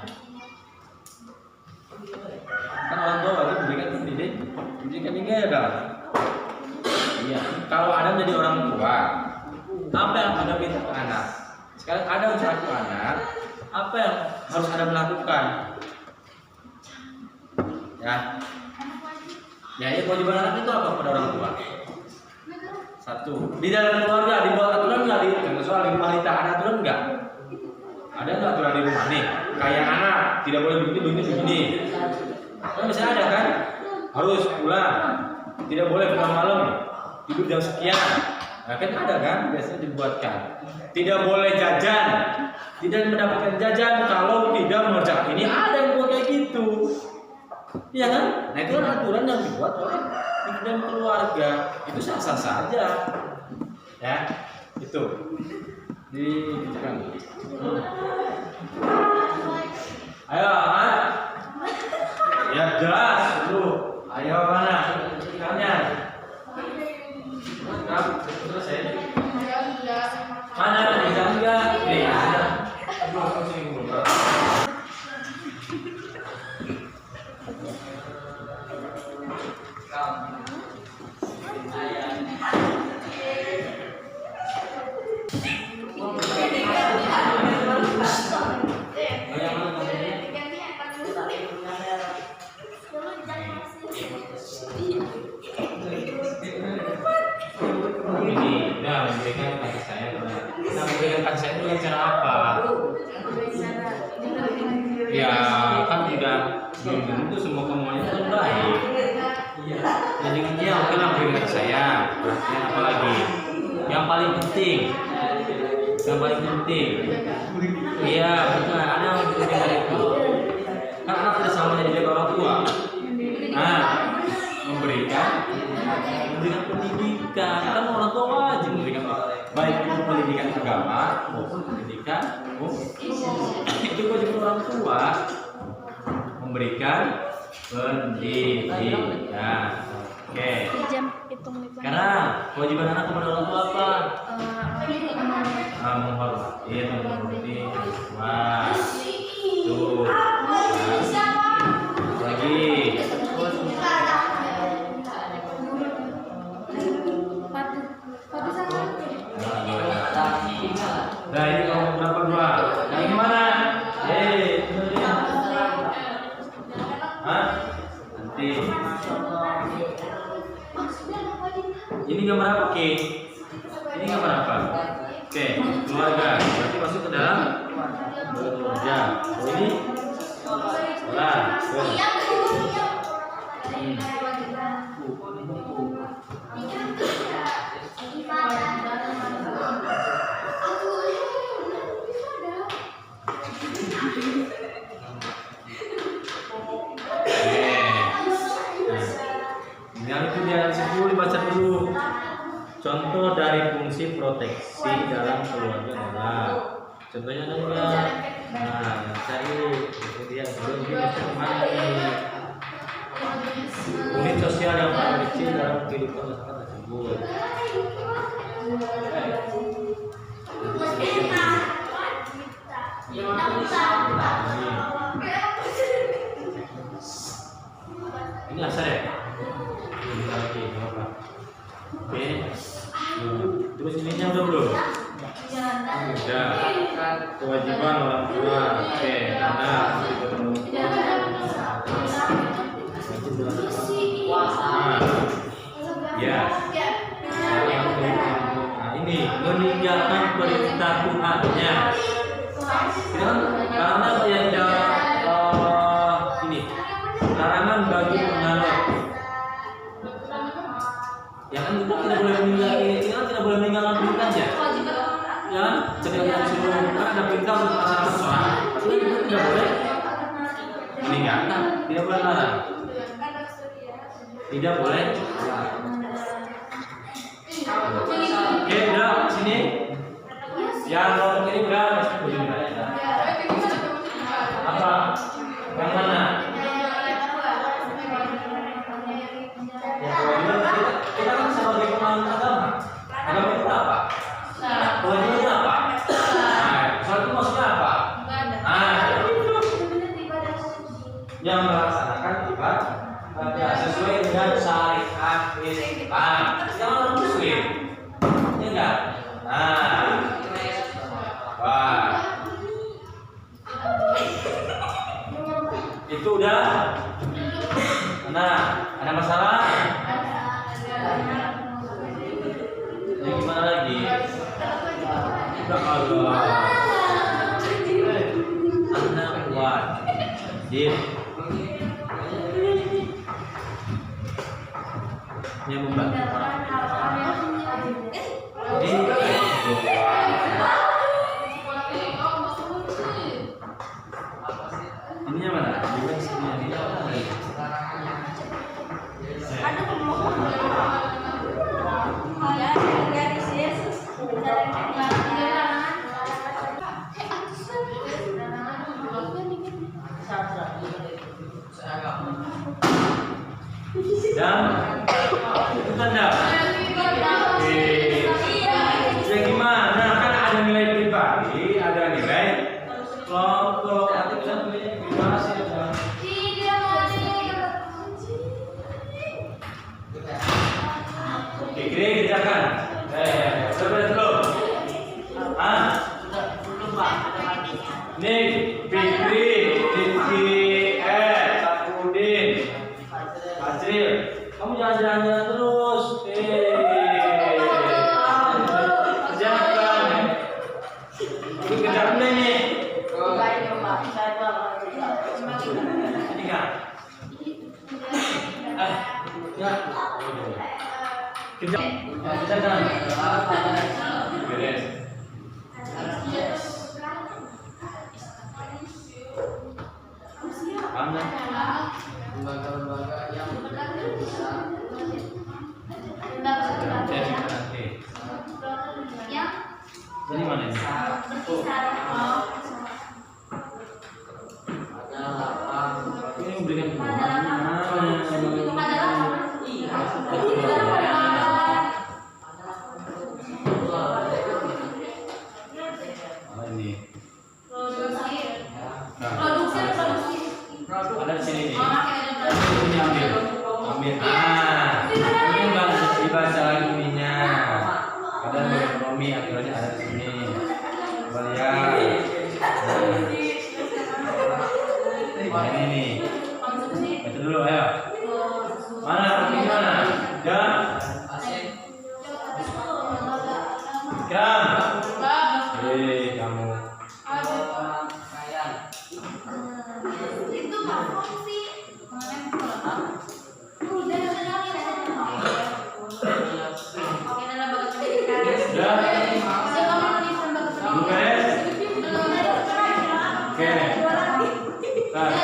Kan orang tua wajib memberikan pendidikan juga ya kan? Iya. Kalau ada menjadi orang tua, apa yang ada minta ke anak? Sekarang ada usaha ke anak, apa yang harus ada melakukan? Ya ini kewajiban anak itu apa pada orang tua? Satu, di dalam keluarga dibuat aturan nggak? Contoh soal di wanita ada aturan nggak? Ada nggak aturan di rumah nih? Kayak anak tidak boleh begini. Kan bisa ada kan? Harus pulang, tidak boleh pulang malam, tidur jam sekian. Nah, kan ada kan biasanya dibuatkan. Tidak boleh jajan, tidak mendapatkan jajan kalau tidak mengerjakan ini. Ada yang buat kayak gitu, iya kan? Nah itu kan aturan yang dibuat oleh dalam keluarga. Itu sah-sah saja, ya itu dikerjakan. Ayo, ya jelas dulu. Ayo mana? Tanya. Selesai. Mana bisa enggak? Nih ada. Dengan cara apa? Ya kan tidak belum tentu semua kemauannya itu baik. Jadi dia oke lah berikan saya. Yang apa lagi? Yang paling penting. Iya betul. Ada yang kita itu. Kan anak tidak sama jadi orang tua. Nah memberikan memberikan pendidikan. Kan orang tua wajib memberikan baik itu pendidikan agama maupun pendidikan itu wajib orang tua memberikan pendidikan. Oke. Karena kewajiban anak kepada orang tua apa? Menghormati, menghormati. Wah, tuh. Lagi. Nah ini kalau berapa dua? Yang gimana? Hah? Nanti. Ini gambar apa, Ki? Ini gambar apa? Oke, keluarga. Berarti masuk ke dalam keluarga. Oh, ini sekolah. Yang itu dia dulu dibaca dulu. Contoh dari fungsi proteksi dalam keluarga adalah contohnya ada enggak? Nah, cari kemudian sebelum dibaca kemana ini? Unit sosial yang paling kecil dalam kehidupan masyarakat tersebut. Ini asal ya? Oke. Terus ininya udah belum? Udah. Kewajiban orang tua. Oke, ada. Ya. Nah, ini meninggalkan perintah Tuhannya. Karena yang ini larangan bagi penganut. Ya kan kita tidak boleh meninggalkan perintahnya. Ya, ketika kita disuruh kan ada perintah untuk melaksanakan sholat, tapi kita tidak boleh meninggalkan, tidak boleh larang, tidak boleh. Oke, udah sini. Yang nomor ini udah apa? Yang mana? Kita kan sebagai penganut agama itu apa? Kewajibannya apa? Nah, sholat itu maksudnya apa? Nah, yang melaksanakan ibadah sesuai dengan syariat Islam. Jangan orang Muslim, ya enggak? Nah, wah, itu udah. Nah, ada masalah? Ini gimana lagi? Udah Allah. Anak wajib. Yang membantu. Ini yang mana? Juga sini ini apa lagi? Dan itu tanda. Ya gimana? Kan ada nilai pribadi, ada nilai kelompok. Nanti bisa nilainya gimana sih? Oke, kira kerjakan. Sudah belum? Ah, nih, Fikri, Rizky, Sapudin, Fajril, kamu jangan jalan-jalan terus. Kerjakan. Itu kerjakan nih. Ini kan? Ya. Kerjakan. Beres. Lembaga-lembaga yang bisa juga secara ininya. Ada ekonomi aturannya ada di sini. Coba lihat. Nah, ini nih. Baca dulu, ayo. Mana? Gimana? Dan Ikram. Kamu. Itu nggak fungsi. Oke, dalam bagus pendidikan. Sudah? Belum beres? Oke. Nah.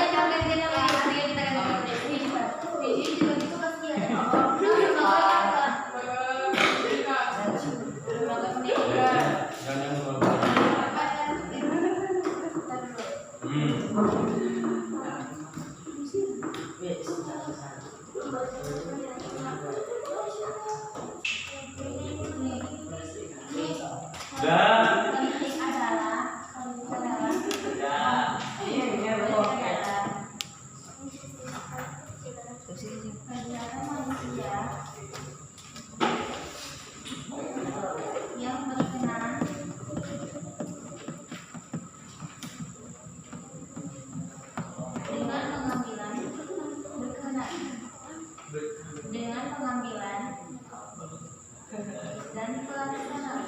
Yang berkenan dengan pengambilan dan pelaksanaan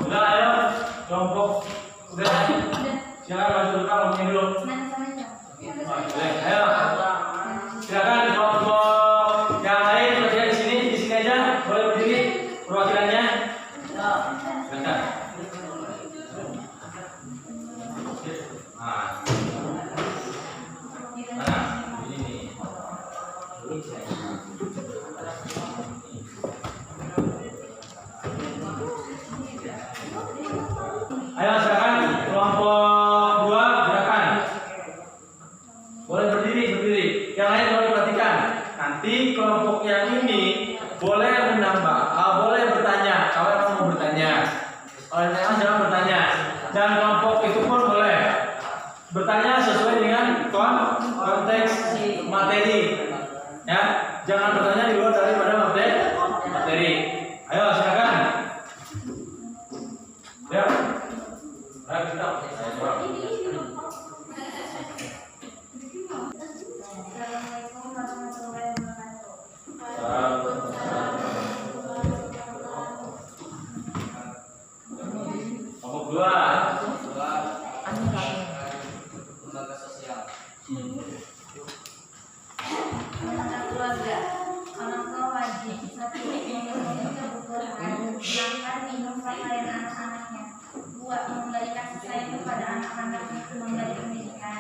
Udah, ayo. Kelompok. Udah. Silakan masuk dulu, ngomongin dulu. Boleh, ayo. Silakan kelompok yang lain berdiri di sini aja. Boleh berdiri perwakilannya. Silakan. Nah. Mana? Ini nih. Ayo silakan kelompok 2 gerakan. Boleh berdiri. Yang lain boleh perhatikan. Nanti kelompok yang ini boleh menambah, boleh bertanya. Kalau kamu mau bertanya, oleh jangan bertanya. Dan kelompok itu pun boleh bertanya sesuai dengan konteks materi. Ya, jangan bertanya di luar daripada materi. Ayo silakan. Ya. Ayo kita. Assalamualaikum warahmatullahi wabarakatuh. Kelompok 2. Lembaga sosial. Lembaga keluarga. Orang tua wajib satu memenuhi kebutuhan makan, minum, pakaian anak-anaknya. 2. Memberi kasih sayang kepada anak-anak untuk memberi pendidikan.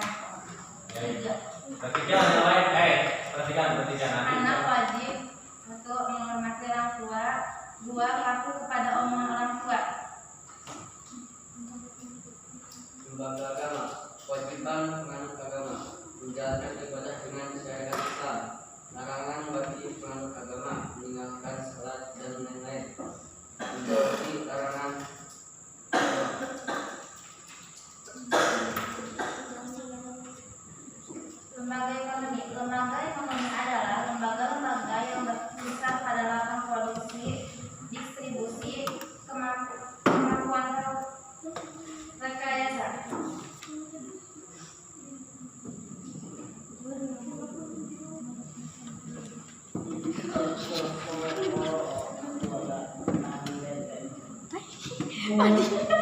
3. Perhatikan yang lain. Perhatikan nanti. Anak wajib 1. Menghormati orang tua. 2. Patuh kepada omongan orang tua. Lembaga agama. Kewajiban penganut agama menjalankan ibadah dengan syariat Islam. Larangan bagi penganut agama meninggalkan salat dan lain-lain. Menjauhi larangan. Lembaga ekonomi. Lembaga ekonomi adalah lembaga-lembaga yang berkisar pada ladang produksi, distribusi, kemampuan rekayasa. Pendidikan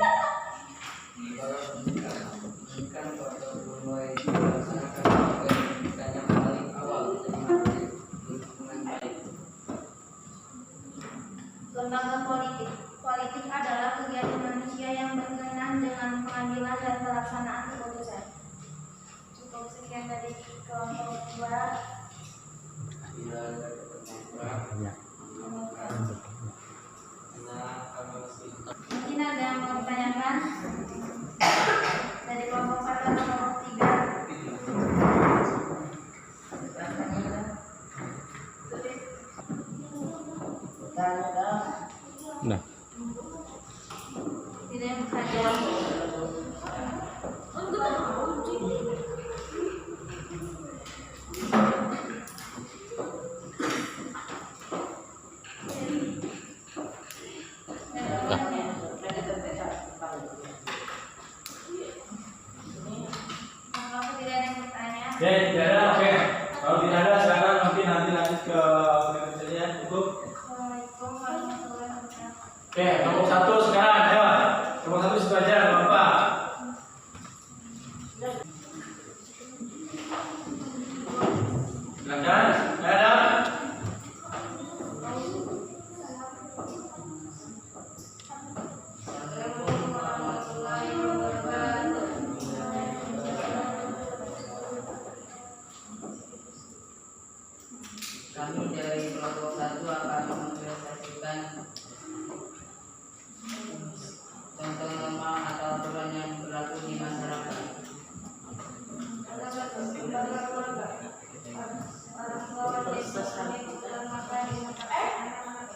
pada mulai dilaksanakan sebagai pendidikan yang paling awal dari materi lingkungan baik. Lembaga politik. Politik adalah kegiatan manusia yang berkenaan dengan pengambilan dan pelaksanaan keputusan. Cukup sekian dari kelompok 2. Bila ada pertanyaan, Mungkin ada yang mau ditanyakan dari kelompok 1 atau kelompok 3. Nah. yang bekerja. Kalau tidak ada yang bertanya, Oke, tidak ada. Oke, kalau tidak ada silakan nanti lanjut ke berikutnya. Cukup. Assalamualaikum warahmatullahi wabarakatuh. Oke, kelompok 1 sekarang. Ayo, kelompok 1 situ aja, Bapak. Silakan. Ada. Assalamualaikum warahmatullahi wabarakatuh. Kami dari kelompok 1 akan mempresentasikan contoh norma atau aturan yang berlaku di masyarakat. Orang tua wajib memberikan makan di anak-anak,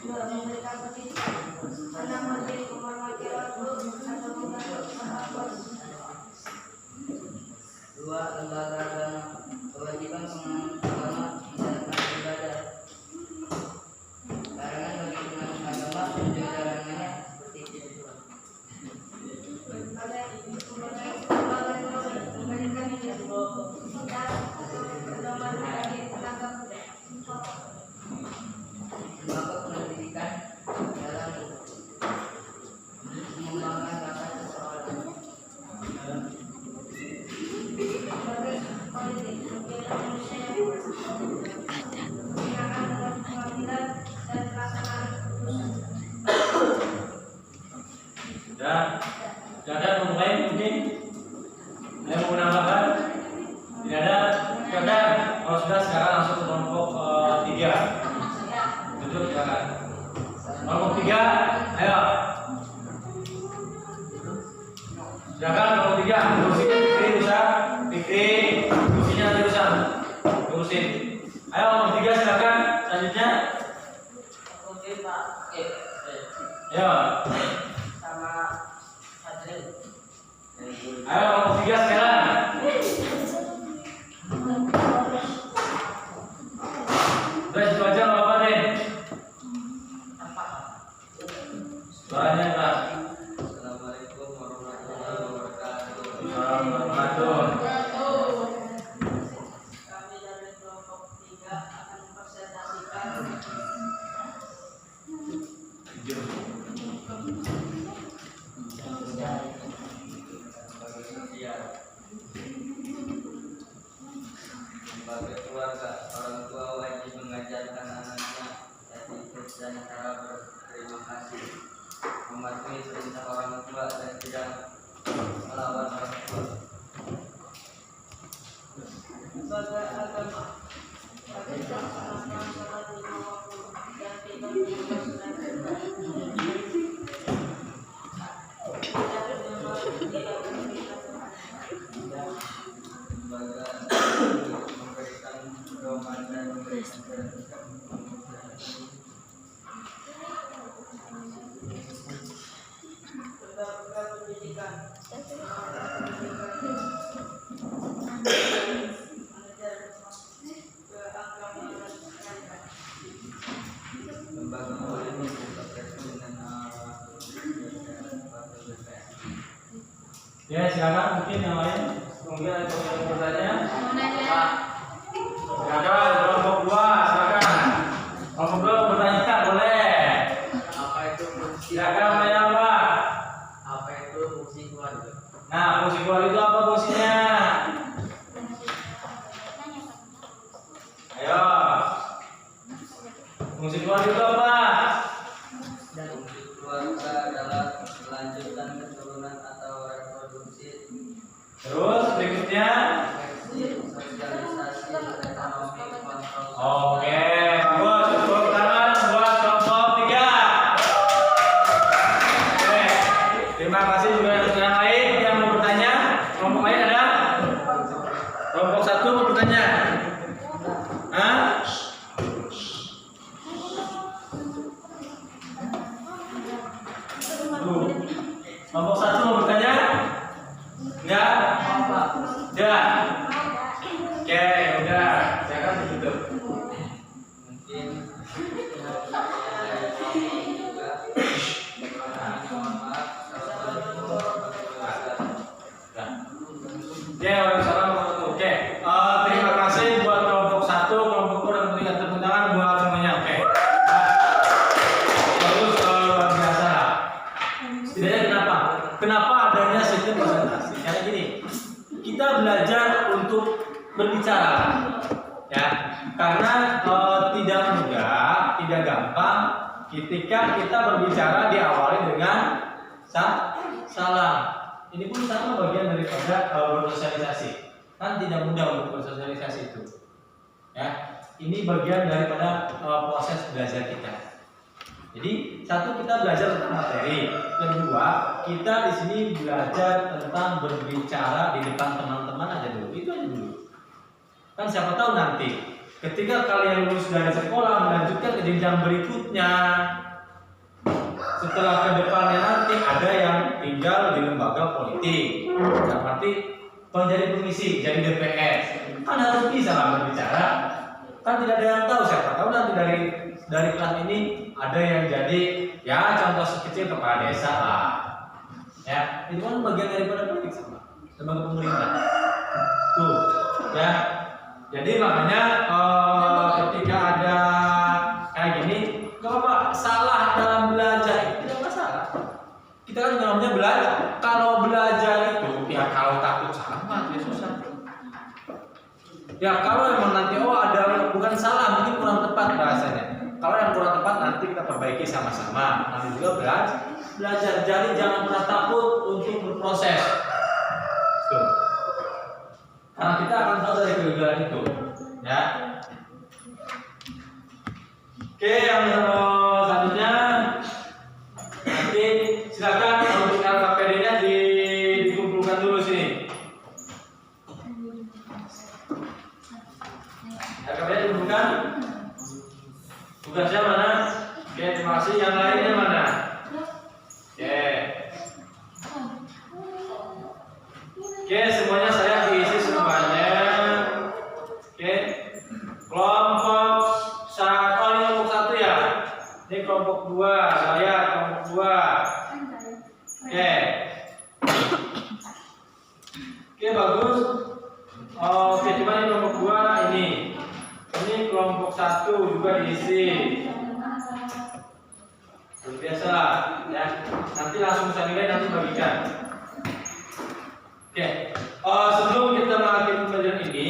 memberikan pendidikan, anak wajib menghormati orang tua atau membantu sahabat. 2. Lembaga agama. Kewajiban penganut agama menjalankan ibadah. Larangan bagi penganut agama menjaga larangannya seperti itu. Memberikan kita pedoman bagi tenaga Lembaga pendidikan dalam mengembangkan bakat seseorang. sebagai politik membela manusia yang menggunakan dalam pengambilan dan pelaksanaan keputusan. Dan silakan kelompok lain mungkin. Ada yang mau menambahkan? Tidak ada. Silakan. Kalau sudah sekarang langsung ke kelompok 3. Duduk silakan. Kelompok 3, ayo. Silakan kelompok 3. Terusin Fikri, Rusa. Fikri, terusinnya terusan. Terusin. Ayo kelompok 3 silakan. Selanjutnya. Oke Pak. Ayo. Sama Fadil. Ayo kelompok 3 sekarang. Udah situ aja nggak apa-apa deh. Suaranya keras. Assalamualaikum warahmatullahi wabarakatuh. Assalamualaikum. Kami dari kelompok 3 akan mempresentasikan Sebagai keluarga, orang tua wajib mengajarkan anaknya etika dan cara berterima kasih, mematuhi perintah orang tua dan tidak melawan orang tua. sebagai agama bagi pelaksanaan salat 5 waktu dan 30 Lembaga memberikan pedoman dan memberikan pendidikan. lembaga pendidikan Lembaga politik bekerja dengan arah Ya silakan mungkin yang lain. Mungkin ada yang bertanya. Silakan kelompok 2 silakan. Kelompok 2 bertanya boleh. Apa itu fungsi? Silakan bertanya apa? Apa itu fungsi keluarga? Nah fungsi keluarga itu apa fungsinya? Ayo. Fungsi keluarga itu apa? Fungsi keluarga adalah kelanjutan keturunan atau reproduksi, Terus berikutnya. sosialisasi, ekonomi, kontrol. Oke, bagus. Tepuk tangan buat kelompok 3. Oke, terima kasih juga yang lain yang mau bertanya. Kelompok lain ada? Kelompok 1 mau bertanya. Hah? Tuh. Kelompok 1 mau bertanya? Enggak? Udah? Oke, udah. Silakan ditutup. Mungkin Ya, waalaikumsalam. Oke, terima kasih buat kelompok 1, kelompok 2 dan tentunya tepuk tangan buat semuanya. Oke. Terus luar biasa. Setidaknya kenapa? Kenapa adanya sistem presentasi? Karena gini, kita belajar untuk berbicara, ya. Karena tidak mudah, tidak gampang ketika kita berbicara diawali dengan salam. Ini pun sama bagian daripada bersosialisasi. Kan tidak mudah untuk bersosialisasi itu. Ya, ini bagian daripada proses belajar kita. Jadi, satu kita belajar tentang materi, kedua kita di sini belajar tentang berbicara di depan teman-teman aja dulu. Itu aja dulu. Kan siapa tahu nanti ketika kalian lulus dari sekolah melanjutkan ke jenjang berikutnya, setelah ke depannya nanti ada yang tinggal di lembaga politik, yang berarti menjadi pengisi, jadi DPS, kan harus bisa lah berbicara. Kan tidak ada yang tahu, siapa tahu nanti dari kelas ini ada yang jadi ya contoh sekecil kepala desa lah, ya itu kan bagian daripada politik sama lembaga pemerintah tuh, ya. Jadi makanya ketika ada kayak gini, gak apa-apa, salah dalam belajar itu tidak masalah. Kita kan namanya belajar. Kalau belajar itu, ya kalau takut salah, ya susah. Ya kalau emang nanti ada bukan salah, mungkin kurang tepat bahasanya. Kalau yang kurang tepat nanti kita perbaiki sama-sama. Nanti juga belajar. Jadi jangan pernah takut untuk berproses. Tuh. Karena kita akan tahu dari kegagalan itu, ya. Oke, yang selanjutnya nanti silakan untuk LKPD-nya dikumpulkan dulu sini. LKPD dikumpulkan. Tugasnya mana? Oke, terima kasih. Yang lainnya mana? Oke. Oke, semuanya saya diisi semuanya. Oke. Kelompok 1, oh ini kelompok 1 ya. Ini kelompok 2, saya kelompok 2. Oke. Oke, bagus. Oke, cuma ini kelompok 2 ini. Ini kelompok 1 juga diisi. Luar biasa ya. Nanti langsung saya nilai, nanti bagikan. Oke, sebelum kita mengakhiri pembelajaran ini,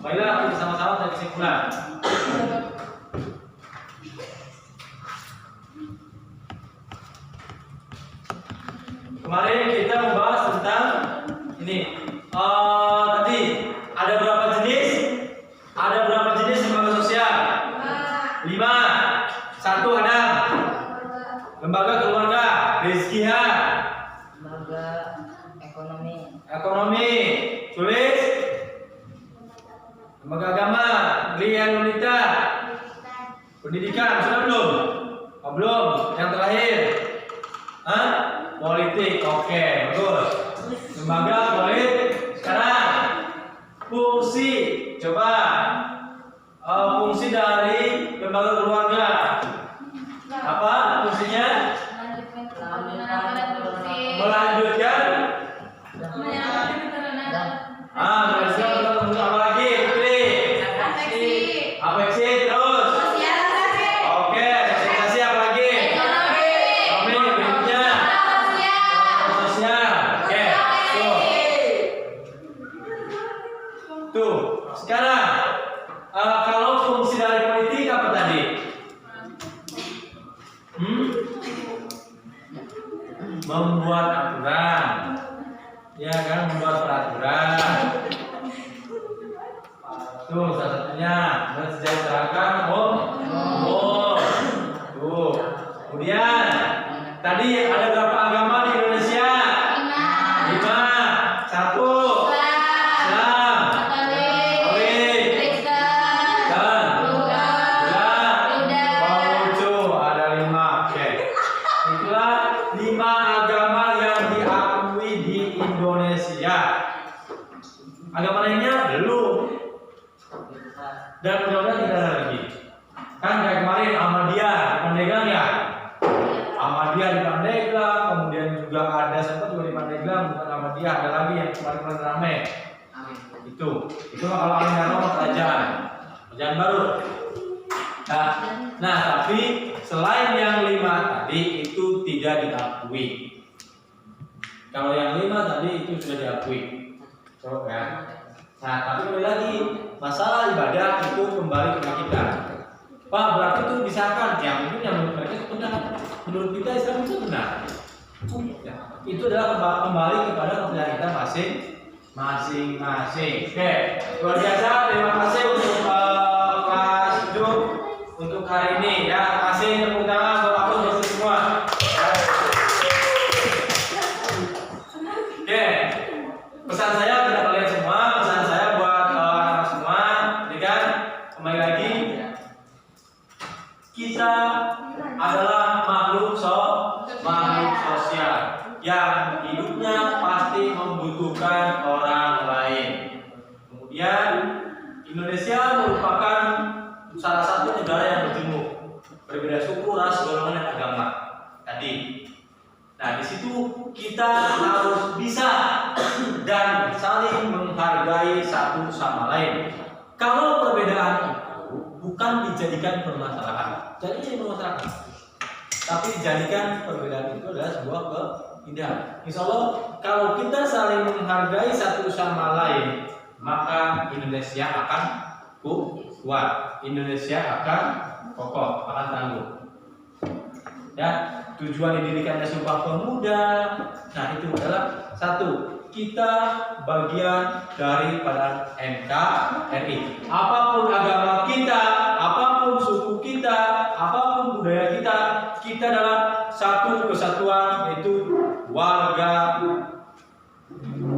marilah kita sama-sama tarik kesimpulan. Kemarin kita membahas tentang ini. Tadi ada berapa jenis? Ada berapa jenis lembaga sosial? 5. 1 ada lembaga keluarga, Rizkiha. Lembaga Ekonomi, tulis. Lembaga agama, Ria Nunita. Pendidikan, sudah belum? Oh, belum. Yang terakhir, politik. Oke, bagus. Lembaga politik. Sekarang fungsi, coba fungsi dari lembaga keluarga. Apa fungsinya? Melanjutkan. Melanjutkan apa lagi? Pilih. Afeksi terus. Oke, sosialisasi apa lagi? Ekonomi berikutnya. Sosial. Oke, tuh. Sekarang kalau fungsi dari politik apa tadi? Membuat aturan, ya kan, membuat peraturan. Tuh salah satunya mensejahterakan tuh. Kemudian tadi ada berapa agama di Indonesia? 5. 1 Islam, Katolik, Kristen, Buddha, Konghucu. Ada 5. Oke. Itulah 5 agama Agama lainnya belum. Dan mudah-mudahan tidak ada lagi. Kan kayak kemarin Ahmadiyah di Pandeglang ya. Ahmadiyah di Pandeglang, kemudian juga ada sempat juga di Pandeglang, bukan Ahmadiyah, ada lagi yang kemarin ramai. Itu kalau Alina kerajaan baru. Nah, tapi selain yang 5 tadi itu tidak diakui. Kalau yang 5 tadi itu sudah diakui. Coba. Nah, tapi kembali lagi masalah ibadah itu kembali ke kita. Pak, berarti itu disahkan. Ya mungkin yang menurut mereka itu benar. Menurut kita Islam itu benar. Ya, itu adalah kembali kepada kepercayaan kita masing-masing. Oke, luar biasa. Terima kasih untuk Mas Juk untuk hari ini. Ya, kasih tepuk tangan buat aku untuk semua. Oke, pesan saya kepada kalian semua, pesan saya buat anak-anak semua, ini kan kembali lagi kita adalah makhluk sosial yang hidupnya pasti membutuhkan orang lain. Kemudian Indonesia merupakan salah satu negara yang berjemur, berbeda suku, ras, golongan, dan agama. Tadi. Nah, di situ kita harus bisa dan saling menghargai satu sama lain. Kalau perbedaan itu bukan dijadikan permasalahan, jadi permasalahan, tapi dijadikan perbedaan itu adalah sebuah keindahan. Insya Allah, kalau kita saling menghargai satu sama lain, maka Indonesia akan kuat, Indonesia akan kokoh, akan tangguh. Ya, tujuan didirikannya Sumpah Pemuda, nah itu adalah satu, kita bagian daripada NKRI. Apapun agama kita, apapun suku kita, apapun budaya kita, kita adalah satu kesatuan, yaitu warga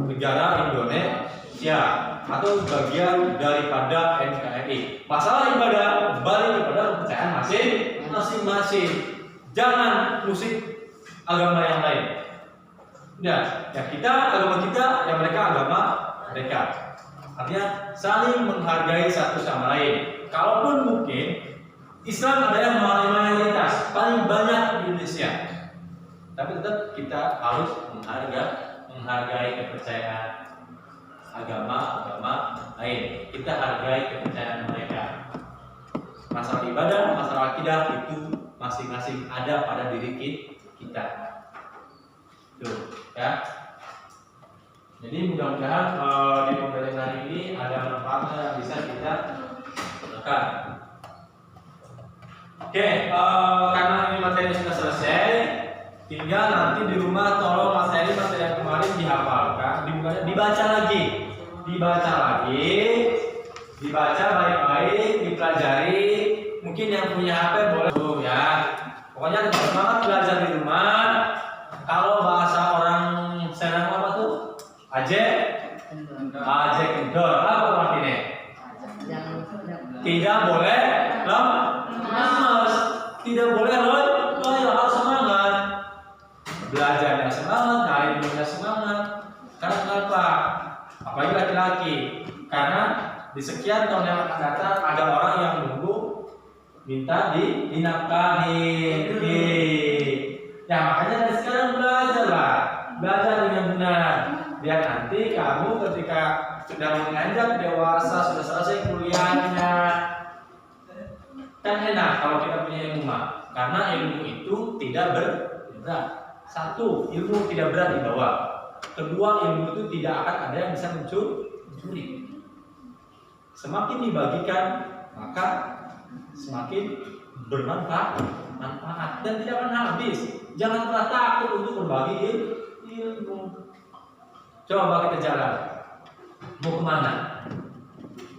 negara Indonesia atau bagian daripada NKRI. Masalah ibadah balik kepada kepercayaan masing-masing. Jangan musik agama yang lain. Ya kita agama kita, ya mereka agama mereka. Artinya saling menghargai satu sama lain. Kalaupun mungkin Islam adalah mayoritas, paling banyak di Indonesia, tapi tetap kita harus menghargai kepercayaan agama lain. Kita hargai kepercayaan mereka. Masalah ibadah, masalah akidah itu masing-masing ada pada diri kita. Tuh, ya. Jadi mudah-mudahan di pembelajaran hari ini ada manfaatnya yang bisa kita gunakan. Oke, karena ini materi sudah selesai, tinggal nanti di rumah tolong materi yang kemarin dihafalkan, dibaca baik-baik, dipelajari. Mungkin yang punya HP boleh tuh ya. Pokoknya tetap semangat belajar di rumah. Kalau bahasa orang Serang apa tuh? Kendor. Apa artinya? Tidak boleh lemas. Tidak boleh loyo, harus semangat. Belajarnya semangat, hari ini semangat. Karena kenapa? Apalagi laki-laki. Karena di sekian tahun yang akan datang ada orang yang menunggu minta dinafkahi. Ya makanya dari sekarang belajar dengan benar, biar nanti kamu ketika sudah menganjak dewasa, sudah selesai kuliahnya, kan enak kalau kita punya ilmu karena ilmu itu tidak berat. Satu, ilmu tidak berat dibawa. Kedua, ilmu itu tidak akan ada yang bisa mencuri. Semakin dibagikan, maka semakin bermanfaat dan tidak akan habis. Jangan pernah takut untuk berbagi ilmu. Coba kita jalan, mau kemana?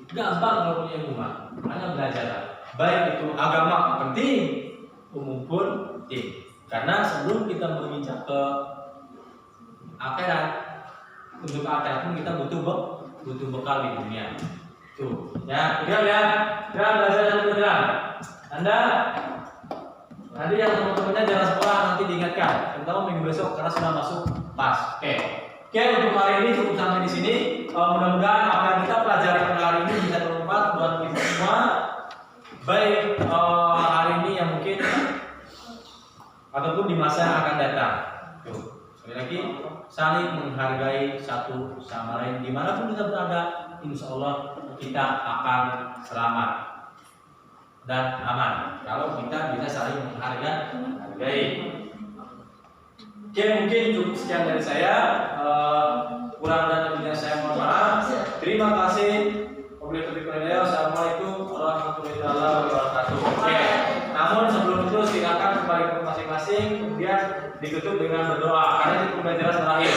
Gampang kalau punya ilmu, hanya belajar. Baik itu agama penting, umum pun penting. Karena sebelum kita menginjak ke akhirat, untuk akhirat pun kita butuh bekal di dunia. Tuh, ya, tinggal ya, belajar satu beneran. Anda nanti yang teman-temannya jangan sekolah nanti diingatkan, terutama minggu besok karena sudah masuk pas. Oke, untuk hari ini cukup sampai di sini. mudah-mudahan apa yang kita pelajari pada hari ini bisa bermanfaat buat kita semua, baik hari ini yang mungkin ataupun di masa yang akan datang. Tuh, sekali lagi saling menghargai satu sama lain dimanapun kita berada, insya Allah kita akan selamat dan aman kalau kita bisa saling menghargai. Oke, mungkin cukup sekian dari saya. Kurang dan lebihnya saya mohon maaf. Terima kasih. Assalamualaikum warahmatullahi wabarakatuh. Oke. Namun sebelum itu silakan kembali ke masing-masing, kemudian ditutup dengan berdoa karena itu pembelajaran terakhir.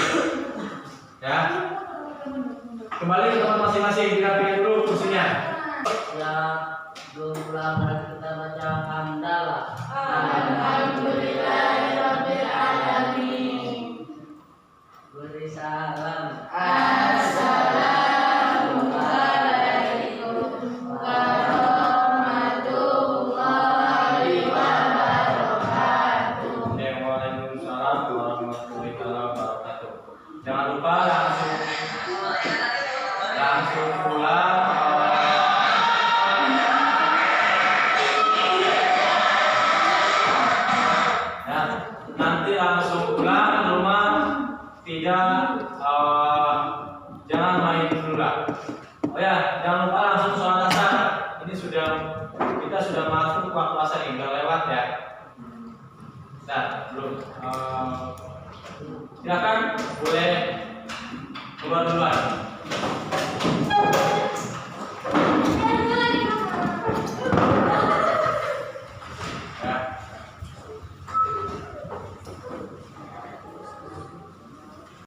Ya. Kembali ke tempat masing-masing, kita pilih dulu kursinya. Ya, jumlah kita baca hamdalah. Alhamdulillahirabbil alamin. Beri salam. Assalamualaikum warahmatullahi wabarakatuh. Waalaikumsalam warahmatullahi wabarakatuh. Jangan lupa langsung pulang. Ya, nanti langsung pulang ke rumah, tidak jangan main dulu lah. Oh ya, jangan lupa langsung sholat asar. Ini kita sudah masuk waktu asar ini, udah lewat ya. Nah, belum. Silakan boleh keluar duluan.